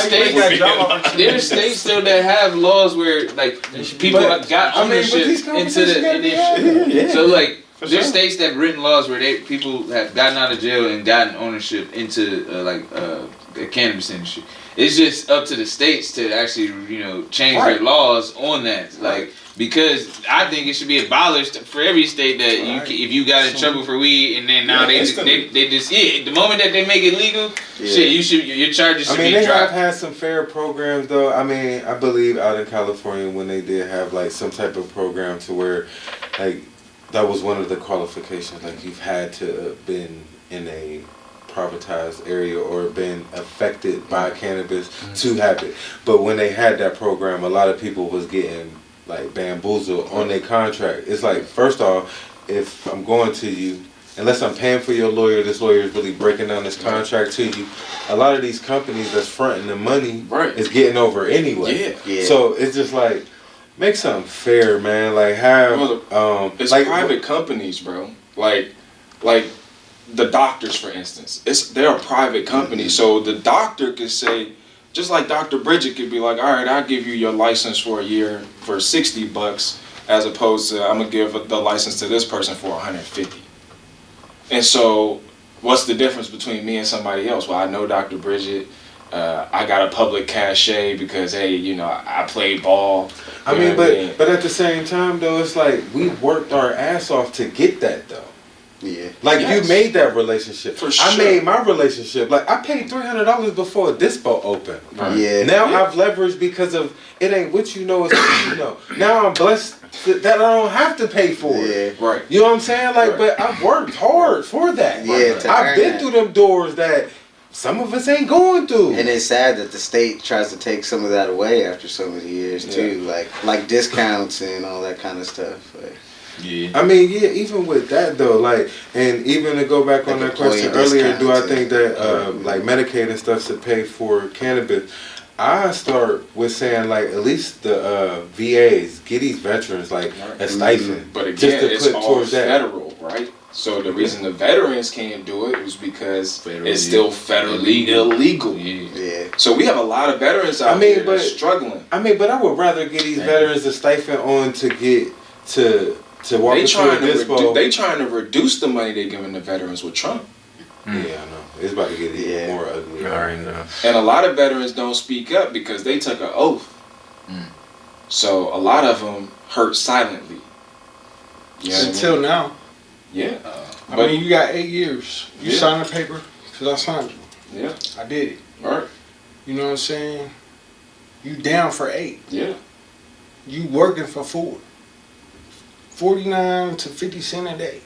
states though that have laws where like people got ownership into the industry. So like there's states that have written laws where people have gotten out of jail and gotten ownership into the cannabis industry. It's just up to the states to actually change their laws on that. Like because I think it should be abolished for every state that if you got in trouble for weed and then now they just the moment that they make it legal, your charges should be dropped. They have had some fair programs though. I mean, I believe out in California when they did have like some type of program to where like that was one of the qualifications. Like you've had to have been in a privatized area or been affected by cannabis to have it. But when they had that program, a lot of people was getting like bamboozled on their contract. It's like, first off, if I'm going to you, unless I'm paying for your lawyer, this lawyer is really breaking down this contract to you. A lot of these companies that's fronting the money is getting over anyway. Yeah. So it's just like, make something fair, man. Like have it's like private companies, bro. Like the doctors, for instance. They're a private company, so the doctor could say, just like Dr. Bridget could be like, all right, I'll give you your license for a year for $60, as opposed to I'm gonna give the license to this person for $150. And so, what's the difference between me and somebody else? Well, I know Dr. Bridget. I got a public cachet because I played ball. But at the same time though, it's like we worked our ass off to get that though. Yeah. Like you made that relationship. For sure. I made my relationship. Like I paid $300 before a dispo opened. Right. Yeah. Now I've leveraged because of it ain't what you know, it's what you know. Now I'm blessed that I don't have to pay for it. Yeah. Right. You know what I'm saying? Like, but I've worked hard for that. Yeah. I've been through them doors that some of us ain't going through. And it's sad that the state tries to take some of that away after so many years too, like discounts and all that kind of stuff. Like, yeah. I mean, yeah, even with that though, like, and even to go back on that question earlier, do I think that like Medicaid and stuff should pay for cannabis? I start with saying like at least the VAs get these veterans like a stipend, but again, just to it's put all towards that. federal, right? So the reason the veterans can't do it is because it's still federally illegal. Yeah. So we have a lot of veterans out there that are struggling. I mean, but I would rather give these veterans a stipend on to get to walk into a dispo. They trying to reduce the money they giving the veterans with Trump. Yeah, I know. It's about to get even more ugly. Alright, know. And a lot of veterans don't speak up because they took an oath. So a lot of them hurt silently. Until now. Yeah. I mean, you got 8 years. You signed the paper because I signed it. Yeah. I did it. All right. You know what I'm saying? You down for 8. Yeah. You working for 4. 49 to 50 cents a day.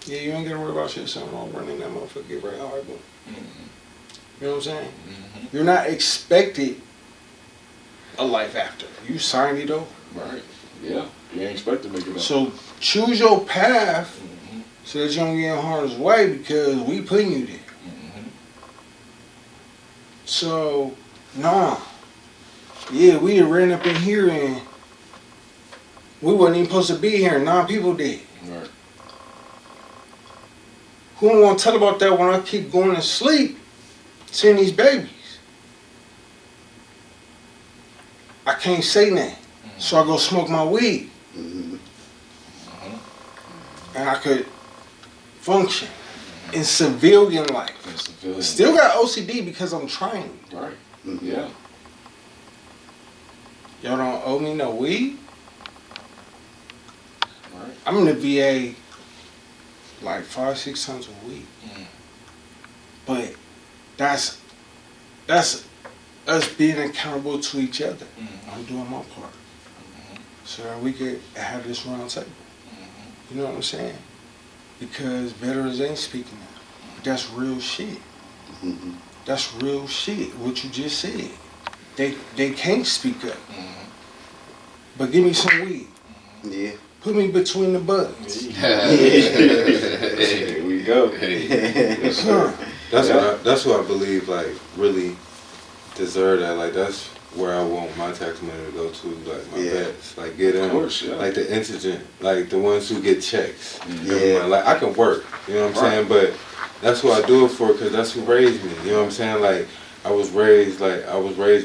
Yeah, you ain't gotta worry about shit. Something wrong running that motherfucker. Get right hard, boom. You know what I'm saying? You're not expected a life after. You signed it over. Right. Yeah. You ain't expected to make it up. So choose your path so that you don't get in harm's way because we putting you there. So, nah. Yeah, we done ran up in here and we wasn't even supposed to be here. 9 people did. Right. Who don't want to tell about that when I keep going to sleep, seeing these babies? I can't say that. So I go smoke my weed. And I could function in civilian life. Still got OCD because I'm trying. Right. Yeah. Y'all don't owe me no weed? Right. I'm in the VA like 5-6 times a week. But that's us being accountable to each other. I'm doing my part. So that we could have this round table. You know what I'm saying? Because veterans ain't speaking out. But that's real shit. That's real shit, what you just said. They can't speak up. But give me some weed. Yeah. Put me between the buttons. Here we go. That's what I believe like really deserve that. Like that's where I want my tax money to go to. Like my vets, like get them, Of course, yeah. like the indigent, like the ones who get checks. Yeah. Like I can work, you know what I'm saying, but that's who I do it for because that's who raised me. You know what I'm saying? Like I was raised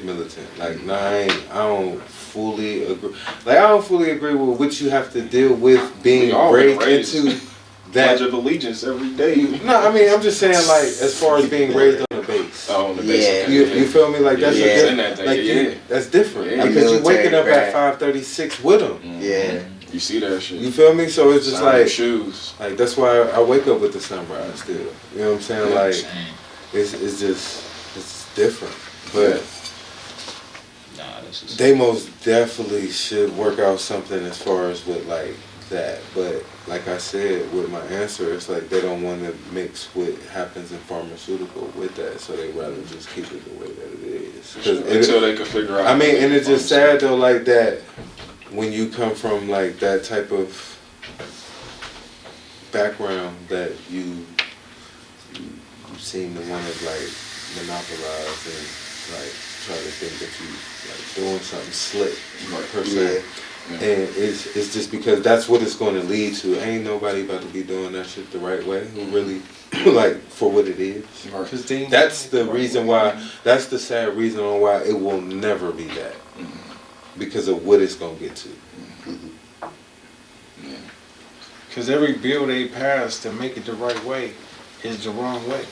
militant. Like I don't fully agree. Like I don't fully agree with what you have to deal with being raised into that. Pledge of Allegiance every day. No, I mean I'm just saying like as far as being raised on the base. Oh, on the base. Yeah. Okay. You feel me? Like that's Yeah. a In different. that Like thing, that's different Yeah. because you waking up Military, at 5:36 with them. Yeah. You see that shit. You feel me? So it's just Sign them like shoes. like that's why I wake up with the sunrise still. You know what I'm saying? Yeah, Like same. it's just it's different, but. Nah, this is. They most definitely should work out something as far as with like that. But like I said, with my answer, it's like they don't want to mix what happens in pharmaceutical with that, so they rather just keep it the way that it is. Until they can figure out. I mean, and it's just sad though, like that when you come from like that type of background that you seem to want to like monopolize and like try to think that you like doing something slick per se. Yeah. And it's just because that's what it's going to lead to. Ain't nobody about to be doing that shit the right way. Who really like for what it is. That's the reason why. That's the sad reason on why it will never be that. Because of what it's gonna get to. Because every bill they pass to make it the right way is the wrong way.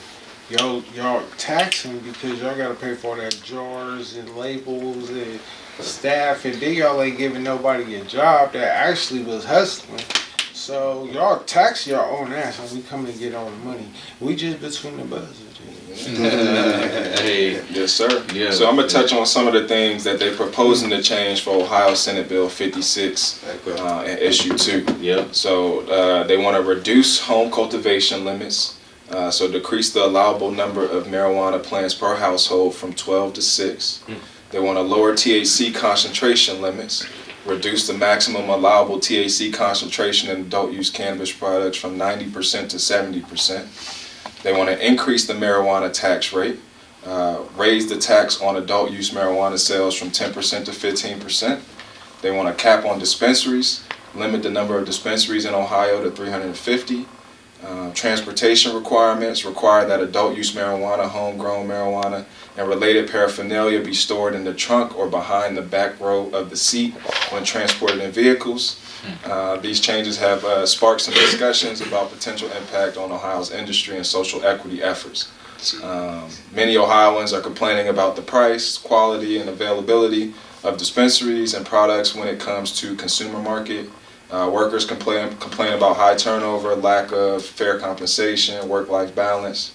Y'all taxing because y'all gotta pay for that jars and labels and staff, and then y'all ain't giving nobody a job that actually was hustling. So y'all tax your own ass and we come and get all the money. We just between the buzzers. Hey. Yes, sir. Yeah. So I'm gonna touch on some of the things that they're proposing to change for Ohio Senate Bill 56 and Issue 2. Yep. So they want to reduce home cultivation limits. So decrease the allowable number of marijuana plants per household from 12 to 6. They want to lower THC concentration limits. Reduce the maximum allowable THC concentration in adult use cannabis products from 90% to 70%. They want to increase the marijuana tax rate, raise the tax on adult use marijuana sales from 10% to 15%. They want a cap on dispensaries, limit the number of dispensaries in Ohio to 350. Transportation requirements require that adult use marijuana, homegrown marijuana, and related paraphernalia be stored in the trunk or behind the back row of the seat when transported in vehicles. These changes have sparked some discussions about potential impact on Ohio's industry and social equity efforts. Many Ohioans are complaining about the price, quality, and availability of dispensaries and products when it comes to consumer market. Workers complain about high turnover, lack of fair compensation, work-life balance.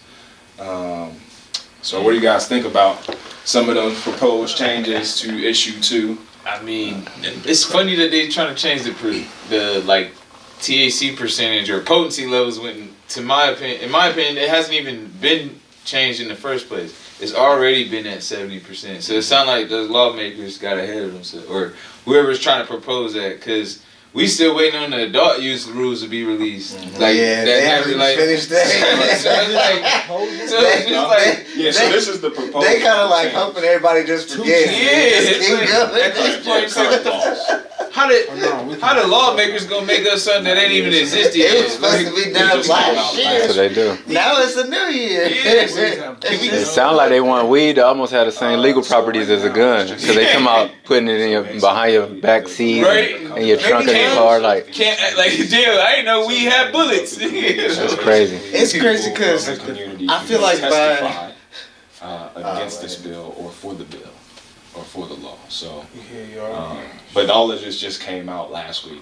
So what do you guys think about some of those proposed changes to Issue 2? I mean, it's funny that they're trying to change the like THC percentage or potency levels when, in my opinion, it hasn't even been changed in the first place. It's already been at 70%. So it sounds like those lawmakers got ahead of themselves, or whoever's trying to propose that, because we still waiting on the adult use rules to be released. Like Yeah, they haven't finished that. So this is the proposal. They kind of like hoping everybody just forgets. At this point, it's like, what the how the lawmakers gonna make us something that ain't even existed It yet? was supposed to be done last year. That's what they do. Now it's a new year. It sounds like they want weed to almost have the same legal properties as a gun, because they come out putting it in your behind your back seat, in your trunk of your car, like. Can't like damn, I didn't know we had bullets. That's crazy. It's crazy because I feel like by against this bill or for the bill or for the law. So, but all of this just came out last week.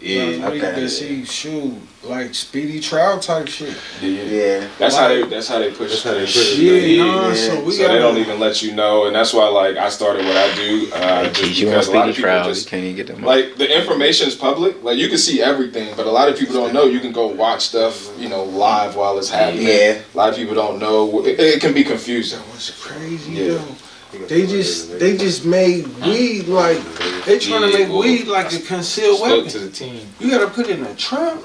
Yeah, okay. See, shoot, like speedy trial type shit. Yeah. That's how they push. That's how they push. So they don't even let you know, and that's why like I started what I do. Just You because want a lot speedy of people trial, just you can't even get them. like the information is public. Like you can see everything, but a lot of people don't know. You can go watch stuff, live while it's happening. Yeah. A lot of people don't know. It can be confusing. What's crazy though? They just made weed like they trying to make weed like a concealed weapon. To the team. You gotta put it in a trunk.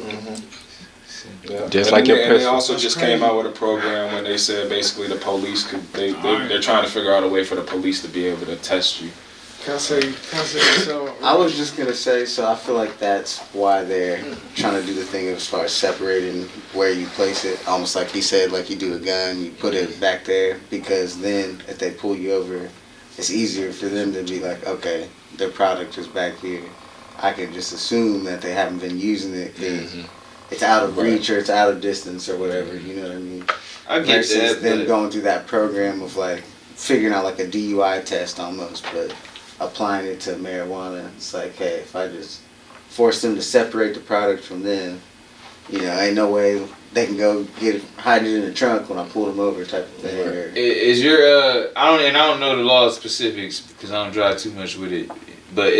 Yeah. Just and like your and they pistol. also That's just crazy. came out with a program where they said basically the police could they're trying to figure out a way for the police to be able to test you. Can I say so? I was just gonna say, so I feel like that's why they're trying to do the thing as far as separating where you place it. Almost like he said, like you do a gun, you put it back there, because then if they pull you over, it's easier for them to be like, okay, their product is back here. I can just assume that they haven't been using it because it's out of reach or it's out of distance or whatever. You know what I mean? I get Versus that, them but going through that program of like figuring out like a DUI test almost, but applying it to marijuana. It's like, hey, if I just force them to separate the product from them, you know, ain't no way they can go hide it in the trunk when I pull them over type of thing. Or, is your I don't know the law specifics because I don't drive too much with it. But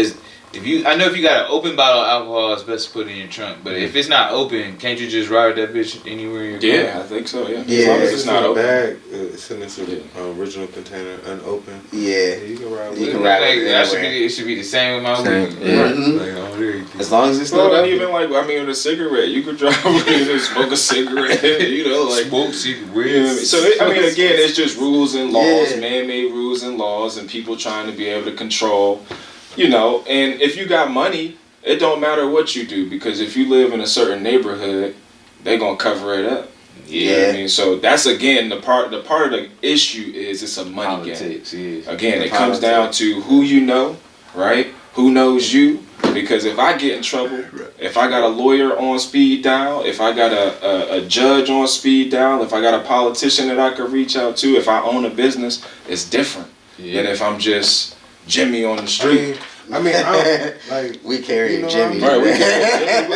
I know if you got an open bottle of alcohol, it's best to put it in your trunk. But if it's not open, can't you just ride that bitch anywhere in your car? I think so. Yeah. Yeah. As long as It's it's not not a open. bag. It's in its original container, unopened. yeah. You can ride with You it. can ride Like, it that anywhere. it should be the same with my Same, weed. yeah. Like, oh, there you go. As long as it's Well, not not open. even like with a cigarette. You could drive with it and smoke a cigarette. You know, like Smoke cigarettes. you know what I mean? So again, it's just rules and laws, Yeah. man-made rules and laws, and people trying to be able to control. You know, and if you got money, it don't matter what you do, because if you live in a certain neighborhood, they gonna cover it up. You know what I mean? So that's again the part of the issue is it's a money game. Politics, yeah. Again, it comes down to who you know, right? Who knows you? Because if I get in trouble, if I got a lawyer on speed dial, if I got a judge on speed dial, if I got a politician that I could reach out to, if I own a business, it's different than if I'm just Jimmy on the street. I don't, like, We carry you know, Jimmy. Right, we man.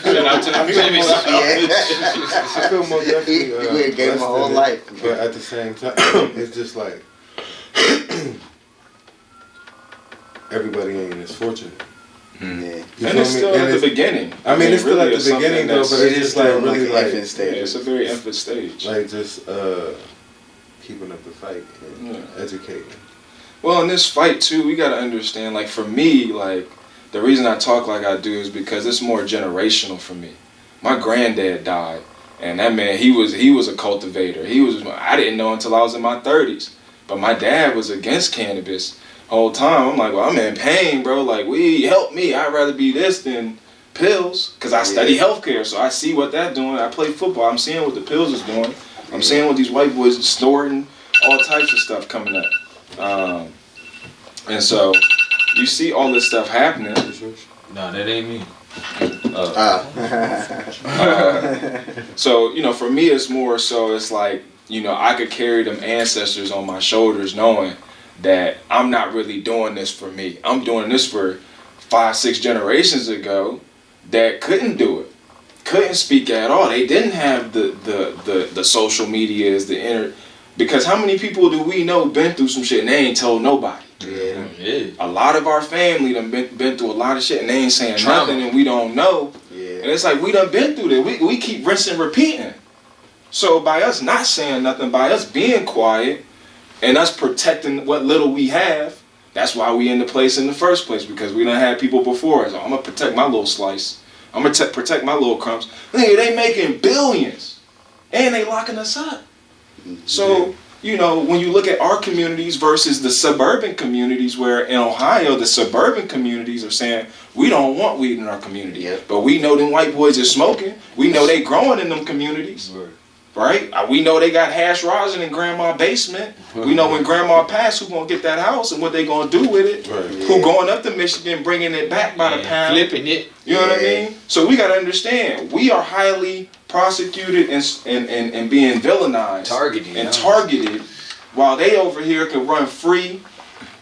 Shout out to the Jimmys. I feel more definitely We gave him a blessed whole in it, life. but at the same time, it's just like everybody ain't as fortunate. Yeah. You And feel it's me? still And at the it's- beginning. I mean, it's still really at is the beginning though, something but that's- it's It is just like still really like like infant stage. it's a very infant stage. like just keeping up the fight and Yeah. educating. Well, in this fight too, we gotta understand. Like for me, like the reason I talk like I do is because it's more generational for me. My granddad died, and that man, he was a cultivator. I didn't know until I was in my 30s. But my dad was against cannabis whole time. I'm like, well, I'm in pain, bro. Like, weed, help me. I'd rather be this than pills, because I study healthcare, so I see what that's doing. I play football. I'm seeing what the pills is doing. I'm seeing what these white boys are snorting, all types of stuff coming up. And so you see all this stuff happening. No, that ain't me. So, you know, for me, it's more so it's like, you know, I could carry them ancestors on my shoulders knowing that I'm not really doing this for me. I'm doing this for 5-6 generations ago that couldn't do it, couldn't speak at all. They didn't have the social medias, because how many people do we know been through some shit and they ain't told nobody? Yeah. A lot of our family done been through a lot of shit and they ain't saying Trauma. nothing and we don't know. Yeah. And it's like we done been through that. We keep rinsing, repeating. So by us not saying nothing, by us being quiet, and us protecting what little we have, that's why we in the place in the first place, because we done had people before us. I'm gonna protect my little slice. I'm gonna protect my little crumbs. Nigga, they making billions, and they locking us up. So, you know, when you look at our communities versus the suburban communities, where in Ohio, the suburban communities are saying, we don't want weed in our community. Yeah. But we know them white boys are smoking. We know they growing in them communities. Right? We know they got hash rosin in grandma's basement. We know when grandma passed, who gonna get that house and what they gonna do with it. Right. Who going up to Michigan, bringing it back by the pound. Flipping it. You know what I mean? So we gotta understand, we are highly prosecuted and being villainized. Targeted, while they over here can run free,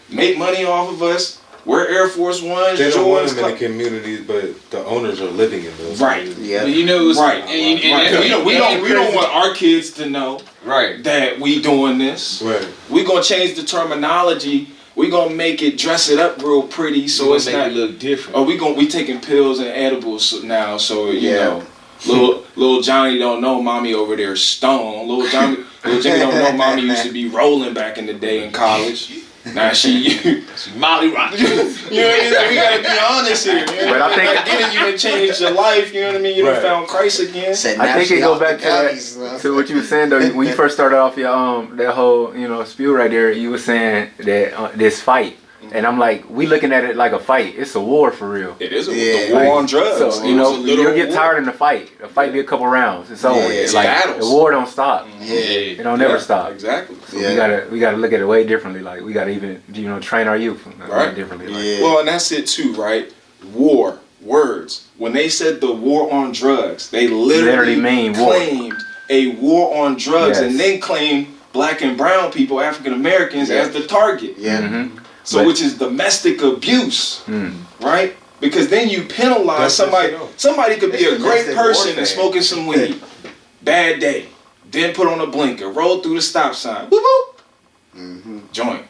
make money off of us, wear Air Force Ones, They don't want Jordans. them in the communities, but the owners are living in those. Right. communities. Yeah. But you know, it's, Right. And We don't want our kids to know Right. that we doing this. Right. We gonna change the terminology. We gonna make it, dress it up real pretty, so it's make not. it look different. Oh, we taking pills and edibles now, so you Yeah. know, little Johnny don't know mommy over there stoned. Little Jimmy don't know mommy used to be rolling back in the day in college. Now she Molly Rock. you know what I mean? Like, we gotta be honest here. You know But I think- I get it, you done changed your life, you know what I mean? You done Right. found Christ again. Said I now think she it go off back the to that, gummies, man. to what you were saying though. When you first started off your that whole spiel right there, you were saying that this fight, and I'm like, we looking at it like a fight. It's a war for real. It is a Yeah. the war on drugs. So It was a literal you'll get war. tired in the fight. The fight be a couple rounds. It's over. Yeah, It's it's like battles. the war don't stop. Yeah. It don't never Yeah, stop. Exactly. So Yeah. we gotta look at it way differently. Like we gotta even train our youth Right. differently. Like, Yeah. Well, and that's it too, right? War, words. When they said the war on drugs, they literally mean war. claimed a war on drugs, Yes. and then claimed black and brown people, African Americans, Yes. as the target. Yeah. Mm-hmm. So, But- which is domestic abuse, Mm. right? Because then you penalize That's somebody. what you know. Somebody could be It's a great domestic person warfare. and smoking some weed. Bad day. Then put on a blinker, roll through the stop sign. Boop boop. Mm-hmm. Joint.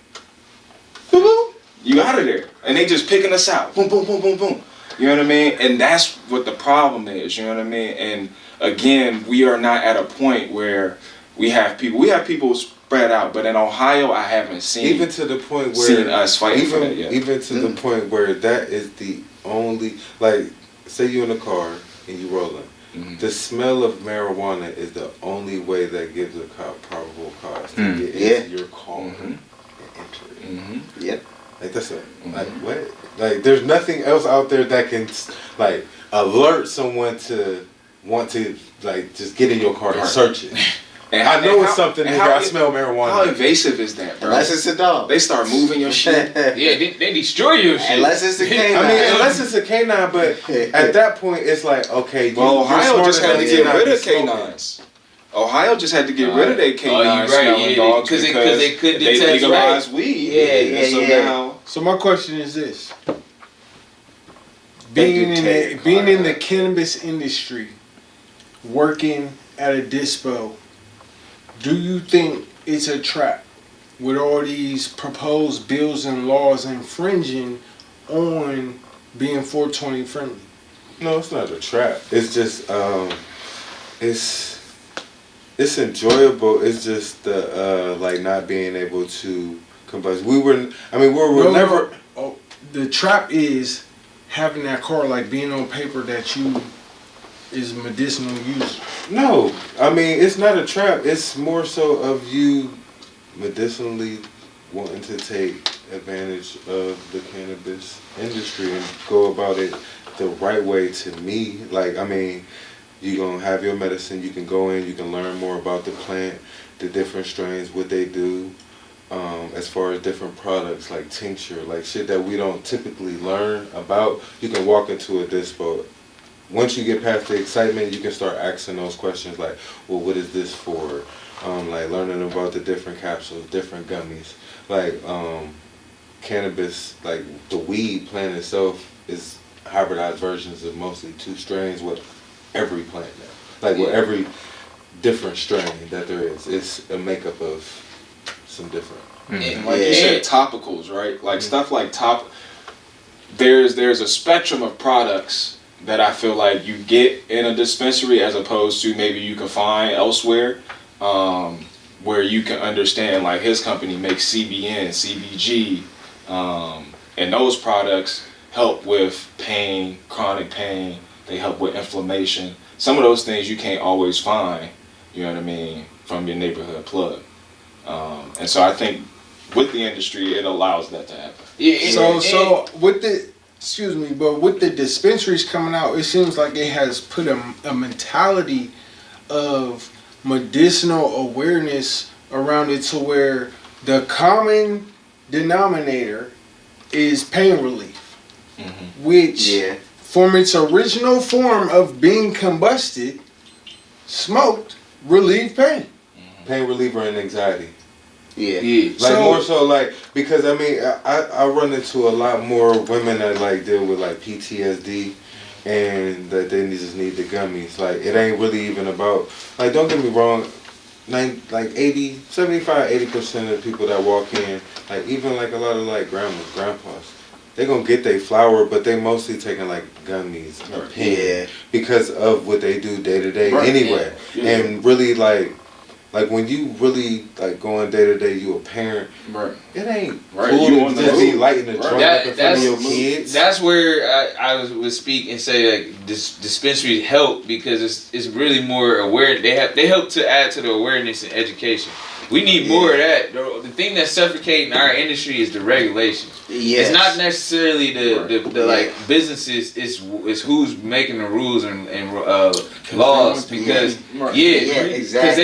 Boop boop. You out of there. And they just picking us out. Boom, boom, boom, boom, boom. You know what I mean? And that's what the problem is. You know what I mean? And again, we are not at a point where we have people spread out. But in Ohio, I haven't seen Even to the point where seen us fighting for that yet. even to the point where that is the only, like, say you in a car and you rolling. Mhm. The smell of marijuana is the only way that gives a cop probable cause to get Yeah. into your car Mhm. and enter it. Mm-hmm. Yep. Like that's like what? Like there's nothing else out there that can like alert someone to want to like just get in your car and search it. And I know and it's something and nigga. I smell marijuana. How invasive is that, bro? Unless it's a dog. They start moving your shit. Yeah, they destroy your shit. Unless it's a canine. I mean, unless it's a canine, but at that point, it's like, okay, Well, you're Ohio smart just had enough to get not rid be of smoking. canines. Ohio just had to get rid of their Oh, canine you're right, smelling yeah, dogs 'cause because they couldn't they detect legalized weed. Yeah, And so yeah. now So my question is this: They being do in take the cannabis industry, working at a dispo, do you think it's a trap with all these proposed bills and laws infringing on being 420 friendly? No, it's not a trap. It's just, it's enjoyable. It's just the like not being able to combust. We were never. Oh, the trap is having that car, like being on paper that you is medicinal use. No, I mean it's not a trap. It's more so of you medicinally wanting to take advantage of the cannabis industry and go about it the right way. To me, like I mean, you gonna have your medicine. You can go in. You can learn more about the plant, the different strains, what they do. As far as different products like tincture, like shit that we don't typically learn about, you can walk into a dispo. Once you get past the excitement, you can start asking those questions like, well, what is this for? Like learning about the different capsules, different gummies. Like cannabis, like the weed plant itself is hybridized versions of mostly 2 strains with every plant now. Like with every different strain that there is. It's a makeup of some different. and like you said, topicals, right? Like stuff like there's a spectrum of products that I feel like you get in a dispensary as opposed to maybe you can find elsewhere, where you can understand like his company makes CBN, CBG, and those products help with pain, chronic pain. They help with inflammation. Some of those things you can't always find, you know what I mean, from your neighborhood plug. And so I think with the industry, it allows that to happen. So with the dispensaries coming out, it seems like it has put a mentality of medicinal awareness around it to where the common denominator is pain relief, which from its original form of being combusted, smoked, relieve pain. Pain reliever and anxiety. Yeah. Like more so like, because I mean, I run into a lot more women that like deal with like PTSD and that they just need the gummies. Like it ain't really even about, like don't get me wrong, like 80% of the people that walk in, like even like a lot of like grandmas, grandpas, they gonna get their flower, but they mostly taking like gummies or pen because of what they do day to day anyway. And really like Like when you really like going day to day, you a parent. Right. It ain't Right. cool You to on the just be move. lighting the joint up in front of your kids. That's where I would speak and say like this dispensaries help because it's really more aware. They help to add to the awareness and education. We need more of that. The thing that's suffocating our industry is the regulations. Yes. It's not necessarily the like businesses. It's who's making the rules and laws because exactly. Because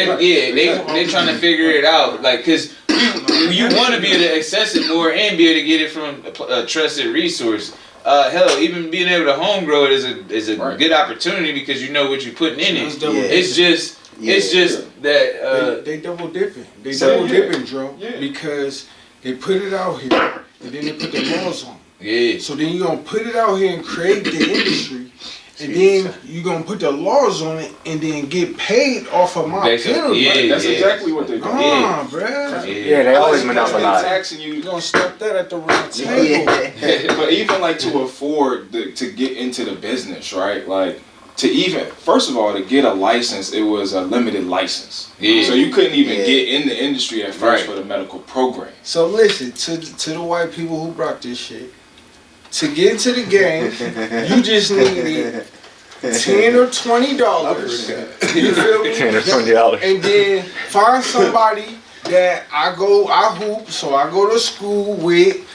they're trying to figure it out. Like because you want to be able to access it more and be able to get it from a trusted resource. Hell, even being able to home grow it is a good opportunity because you know what you're putting in it. It's just that they double dipping. They double dipping, Dro, because they put it out here and then they put the laws on it. Yeah. So then you're gonna put it out here and create the industry, and then you're gonna put the laws on it and then get paid off of my penalty. Yeah, That's exactly what they're doing. Bruh. Yeah, they always They're monopolize. taxing you. You're gonna stop that at the round table. But even like to afford to get into the business, right? Like to even first of all to get a license, it was a limited license. Yeah. So you couldn't even get in the industry at first for the medical program. So listen to the white people who brought this shit. To get into the game, you just needed $10 or $20. You feel me? $10 or $20. And then find somebody that I hoop, so I go to school with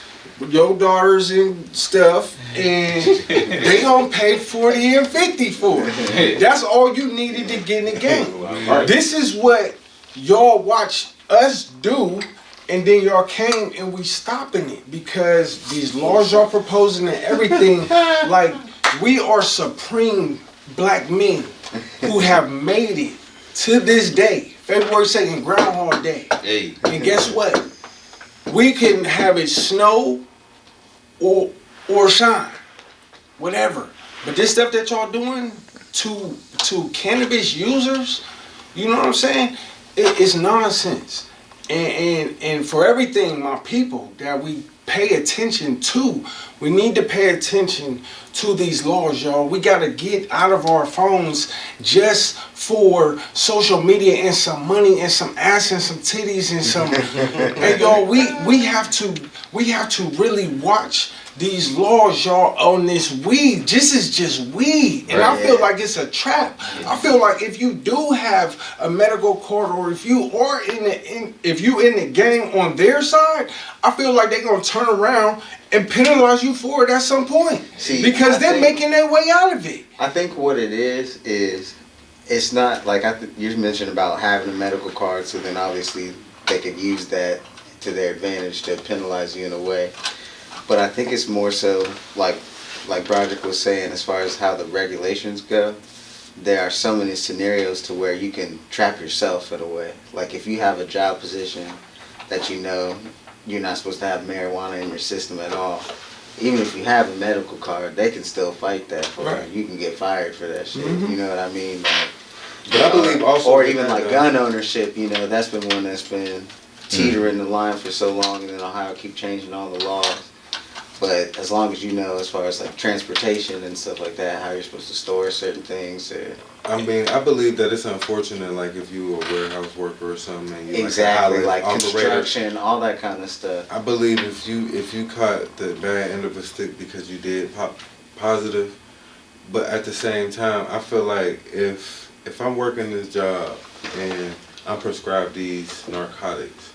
your daughters and stuff, and they gonna pay $40 and $50 for it. That's all you needed to get in the game. This is what y'all watch us do, and then y'all came and we stopping it because these laws y'all proposing and everything, like we are supreme black men who have made it to this day, February 2nd, Groundhog Day. Hey. And guess what? We can have it snow or shine, whatever. But this stuff that y'all doing to cannabis users, you know what I'm saying? It's nonsense. And for everything, my people, that we pay attention to, we need to pay attention to these laws, y'all. We gotta get out of our phones just for social media and some money and some ass and some titties and some. And y'all, we have to really watch these laws, y'all, on this weed. This is just weed, and I feel like it's a trap. I feel like if you do have a medical card, or if you are if you in the game on their side, I feel like they're gonna turn around and penalize you for it at some point. Because they're making their way out of it. I think what it is it's not like you mentioned about having a medical card, so then obviously they could use that to their advantage to penalize you in a way. But I think it's more so like Broderick was saying, as far as how the regulations go, there are so many scenarios to where you can trap yourself in a way. Like if you have a job position that you know you're not supposed to have marijuana in your system at all, even if you have a medical card, they can still fight that for you. You can get fired for that shit. You know what I mean? Like, but I believe also, or even like gun ownership. You know, that's been one that's been teetering the line for so long, and then Ohio keep changing all the laws. But as long as you know, as far as like transportation and stuff like that, how you're supposed to store certain things. I mean, I believe that it's unfortunate, like if you were a warehouse worker or something, and you exactly like construction, all that kind of stuff. I believe if you caught the bad end of a stick because you did pop positive, but at the same time, I feel like if I'm working this job and I'm prescribed these narcotics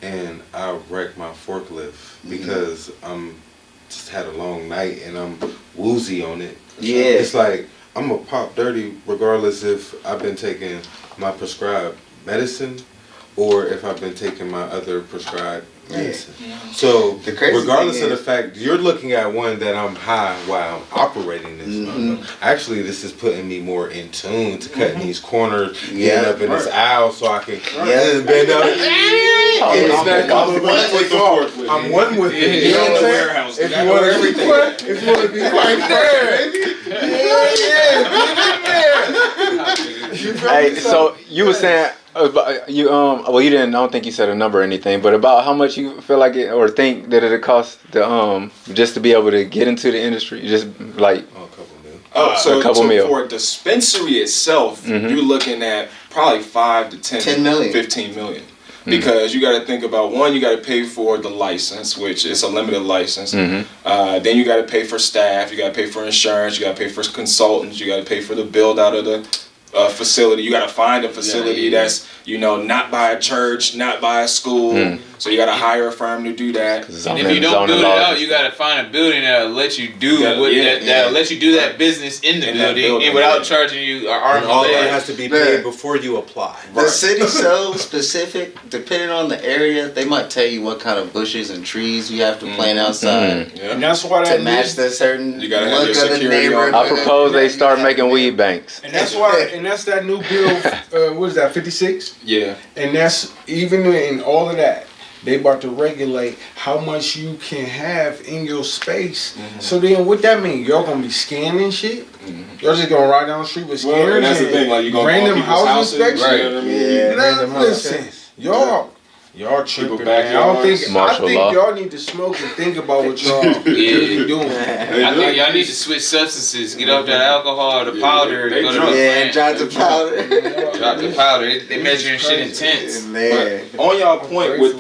and I wreck my forklift because I'm just had a long night and I'm woozy on it. Yeah. It's like I'm gonna pop dirty regardless if I've been taking my prescribed medicine or if I've been taking my other prescribed medicine. So regardless of the fact you're looking at one that I'm high while I'm operating this. Actually, this is putting me more in tune to cutting these corners, getting up in this aisle so I can bend up. I'm one with it. You know what I'm saying? If you want everything, if you want to be right there, baby. Hey, so you were saying about you well, you didn't. I don't think you said a number or anything, but about how much you feel like it or think that it cost to just to be able to get into the industry, just like a couple mil. mil. For a dispensary itself, you're looking at probably 5 to 10 million. 15 million. Because you got to think about, one, you got to pay for the license, which is a limited license. Then you got to pay for staff, you got to pay for insurance, you got to pay for consultants, you got to pay for the build out of the facility. You got to find a facility that's, you know, not by a church, not by a school. So you got to hire a firm to do that. And if you don't build it out, you got to find a building that'll let you do that'll let you do that business in the building and without charging you an arm and all leg. that has to be paid before you apply. The city's so specific, depending on the area, they might tell you what kind of bushes and trees you have to plant outside And that's why to match the certain You gotta have look your of the security neighborhood. I propose they start making weed banks. And that's why, and that's that new bill. What is that? 56. Yeah. And that's even in all of that. They about to regulate how much you can have in your space. So then, what that mean? Y'all gonna be scanning shit? Y'all just gonna ride down the street with scanners? Well, and that's the thing, like you gonna random go people's house houses, inspection? right? I mean, Yeah. Nah, listen, y'all tripping, People man. I think Martial law. y'all need to smoke and think about what y'all really doing. I think y'all need to switch substances, get off that alcohol, the powder, they go to drunk. the Yeah, plant. drop the powder. Drop the powder. They measuring shit intense. Man. But on y'all point with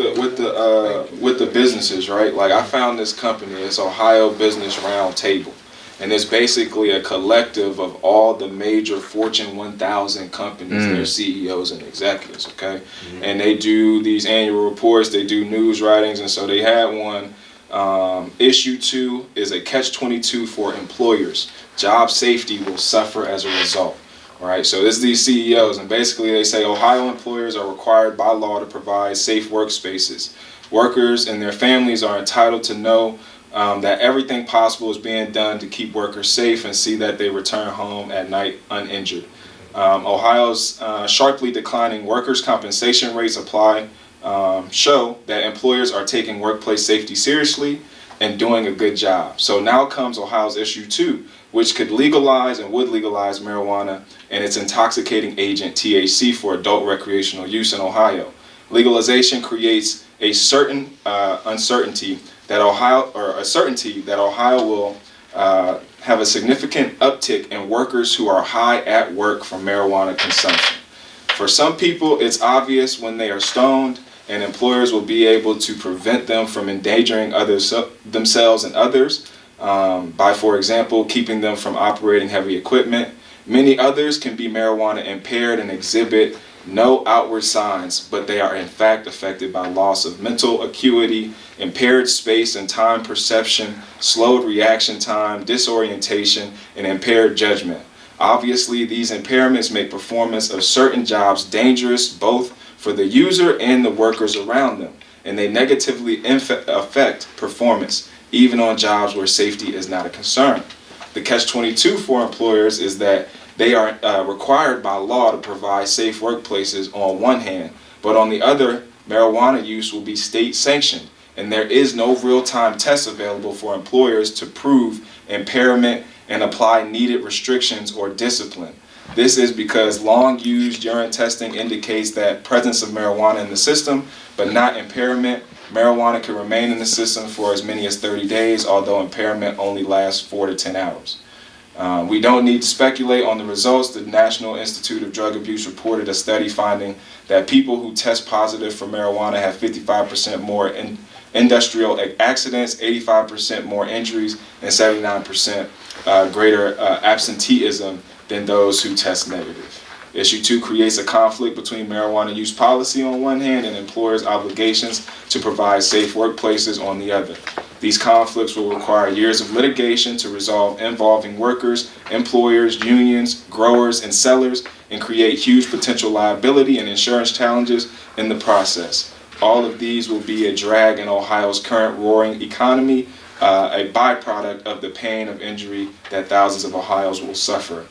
the businesses, right? Like I found this company, it's Ohio Business Roundtable, and it's basically a collective of all the major Fortune 1000 companies, their CEOs and executives. Okay, and they do these annual reports, they do news writings, and so they had one. Issue 2 is a catch-22 for employers. Job safety will suffer as a result. Right, so this is these CEOs, and basically they say Ohio employers are required by law to provide safe workspaces. Workers and their families are entitled to know that everything possible is being done to keep workers safe and see that they return home at night uninjured. Ohio's sharply declining workers' compensation rates show that employers are taking workplace safety seriously and doing a good job. So now comes Ohio's issue 2, which could legalize and would legalize marijuana and its intoxicating agent THC for adult recreational use in Ohio. Legalization creates a certain uncertainty that Ohio will have a significant uptick in workers who are high at work from marijuana consumption. For some people, it's obvious when they are stoned, and employers will be able to prevent them from endangering themselves and others by, for example, keeping them from operating heavy equipment. Many others can be marijuana impaired and exhibit no outward signs, but they are in fact affected by loss of mental acuity, impaired space and time perception, slowed reaction time, disorientation, and impaired judgment. Obviously, these impairments make performance of certain jobs dangerous both for the user and the workers around them, and they negatively affect performance, even on jobs where safety is not a concern. The catch-22 for employers is that they are required by law to provide safe workplaces on one hand, but on the other, marijuana use will be state sanctioned, and there is no real-time test available for employers to prove impairment and apply needed restrictions or discipline. This is because long-used urine testing indicates that presence of marijuana in the system, but not impairment. Marijuana can remain in the system for as many as 30 days, although impairment only lasts 4 to 10 hours. We don't need to speculate on the results. The National Institute of Drug Abuse reported a study finding that people who test positive for marijuana have 55% more industrial accidents, 85% more injuries, and 79% greater absenteeism than those who test negative. Issue 2 creates a conflict between marijuana use policy on one hand and employers' obligations to provide safe workplaces on the other. These conflicts will require years of litigation to resolve involving workers, employers, unions, growers, and sellers, and create huge potential liability and insurance challenges in the process. All of these will be a drag in Ohio's current roaring economy, a byproduct of the pain of injury that thousands of Ohioans will suffer.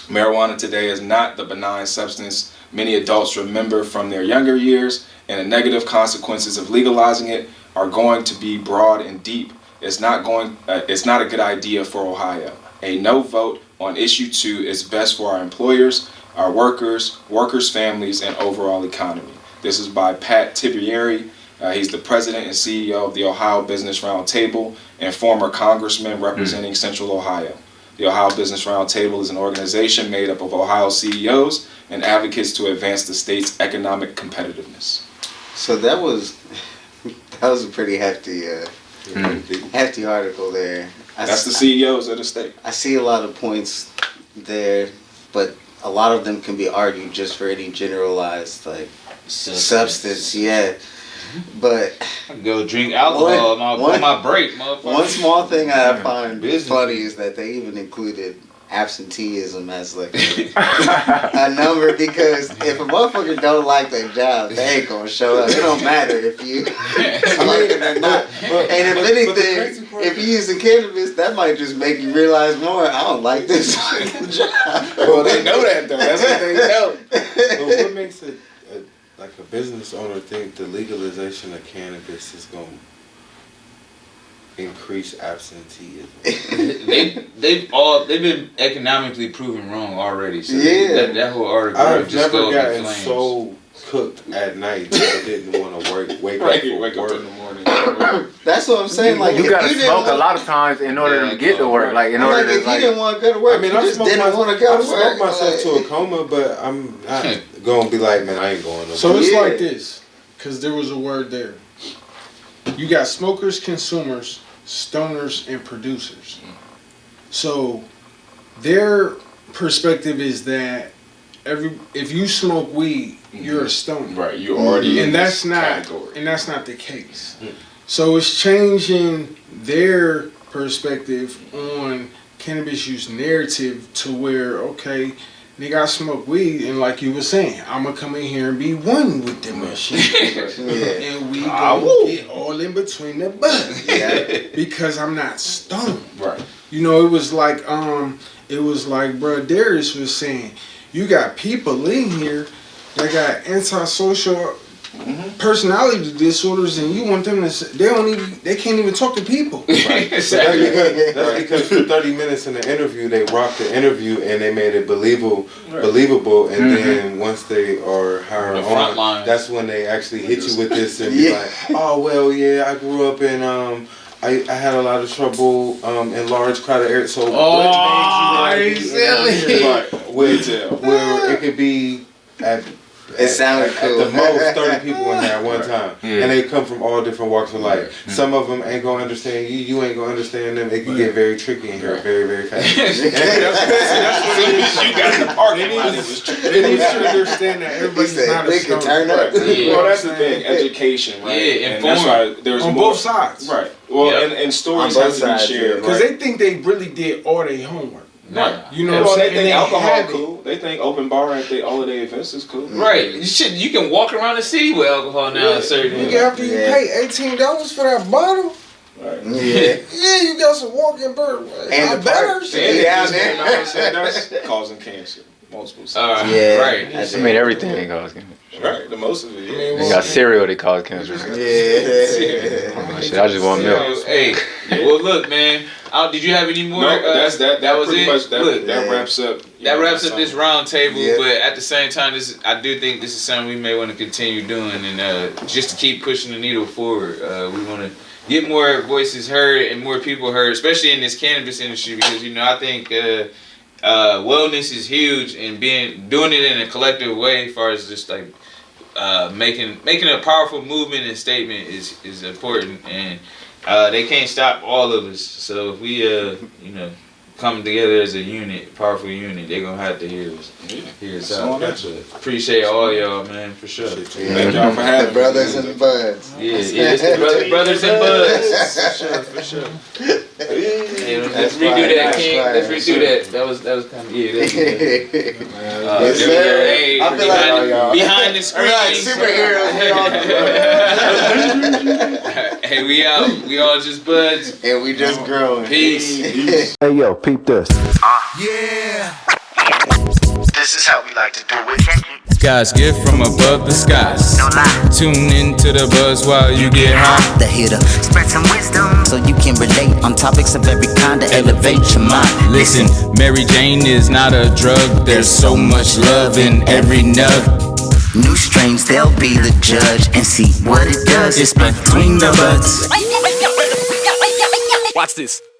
Marijuana today is not the benign substance many adults remember from their younger years, and the negative consequences of legalizing it are going to be broad and deep. It's not a good idea for Ohio. A no vote on issue 2 is best for our employers, our workers, families, and overall economy. This is by Pat Tiberieri. He's the president and CEO of the Ohio Business Roundtable and former congressman representing Central Ohio. The Ohio Business Roundtable is an organization made up of Ohio CEOs and advocates to advance the state's economic competitiveness. So that was a pretty hefty article there. That's the CEOs of the state. I see a lot of points there, but a lot of them can be argued just for any generalized like substance. Yeah. But I go drink alcohol on my break, motherfucker. One small thing I find funny is that they even included absenteeism as like a number, because if a motherfucker don't like their job, they ain't gonna show up. It don't matter if you like it or not. And if anything, if you're using cannabis, that might just make you realize more, I don't like this fucking job. Well, they know that though. That's what they know. But what makes it like a business owner think the legalization of cannabis is going to increase absenteeism? they've been economically proven wrong already. So Yeah. that whole article I've just never goes in gotten flames. so cooked at night that I didn't want to wake up for Wake up work. in the morning. That's what I'm saying. Like, You if gotta didn't smoke a want- lot of times in order to get to work. Like in I'm order like, to if you like. didn't want to go to work, I mean, you I just smoked didn't want to go to work. myself to a Like- coma, but I'm not going to be like, man, I ain't going to So work. it's Yeah. like this, because there was a word there. You got smokers, consumers, stoners, and producers. So their perspective is that if you smoke weed, you're a stoner. Right, you already in And this that's not category. and that's not the case. So it's changing their perspective on cannabis use narrative to where, okay, nigga, I smoke weed, and like you were saying, I'm gonna come in here and be one with them and shit. Yeah. And we gonna get all in between the buds. Yeah. Because I'm not stoned. Right. You know, it was like Broderick was saying, you got people in here that got antisocial personality disorders, and you want them to they can't even talk to people. Right. So that's because for 30 minutes in the interview, they rocked the interview and they made it believable, and then once they are hired The front line. on, that's when they actually hit you with this and be like, oh, well, yeah, I grew up in, I had a lot of trouble in large crowded areas, so what made you silly. Right. where it could be It sounded cool. At the most 30 people in there at one time. Yeah. And they come from all different walks of life. Some of them ain't gonna understand you, you ain't gonna understand them. It can get very tricky in here very, very fast. You got in the parking lot. It was true. They need to understand that everybody's not a they can stoner. turn up. Yeah. Well, that's the thing. Education, right? Yeah, and that's why there's On more. both sides. Right. Well, Yep. and stories On have both to be sides, shared. Because Right? they think they really did all their homework. Right. You know Well, what I'm they saying? think And alcohol have it. cool. They think open bar at all of their events is cool. Right. You can walk around the city with alcohol now. Yeah. Certain. Nigga, after you pay $18 for that bottle, Right. Yeah. yeah, you got some walking bird. And I the better. park. And Yeah, just came out man. and said that's causing cancer. Multiple times. Yeah. Right. I mean, everything they cause cancer. Right. The most of it. Yeah. mean, They got cereal that cause cancer. Yeah. Oh, shit, I just want milk. So, hey, well, look, man. Did you have any more? No, that's that. That was pretty it. much, that, Look, that wraps up. that wraps up this round table. Yeah. But at the same time, I do think this is something we may want to continue doing, and just to keep pushing the needle forward. We want to get more voices heard and more people heard, especially in this cannabis industry, because I think wellness is huge, and doing it in a collective way, as far as just like making a powerful movement and statement is important, and they can't stop all of us. So if we come together as a unit, powerful unit, they're gonna have to hear us. Hear us out. Appreciate all y'all, man, for sure. Thank y'all for having The brothers and buds. Yeah, it's the brothers and buds. For sure. Hey, let's redo that, That's King. right. Let's redo that. That was kind of that's good. Yes, sir. Hey, I feel like behind the screen. Alright, superheroes. Hey, we out. We all just buds. And we just growing. Peace. Hey, yo, peep this. Yeah. This is how we like to do it. God's gift from above the skies. No lie. Tune into the buzz while you get high. The hitter, spread some wisdom so you can relate on topics of every kind to elevate your mind. Listen, Mary Jane is not a drug. There's so much love in every nug. New strains, they'll be the judge and see what it does. It's between the buds. Watch this.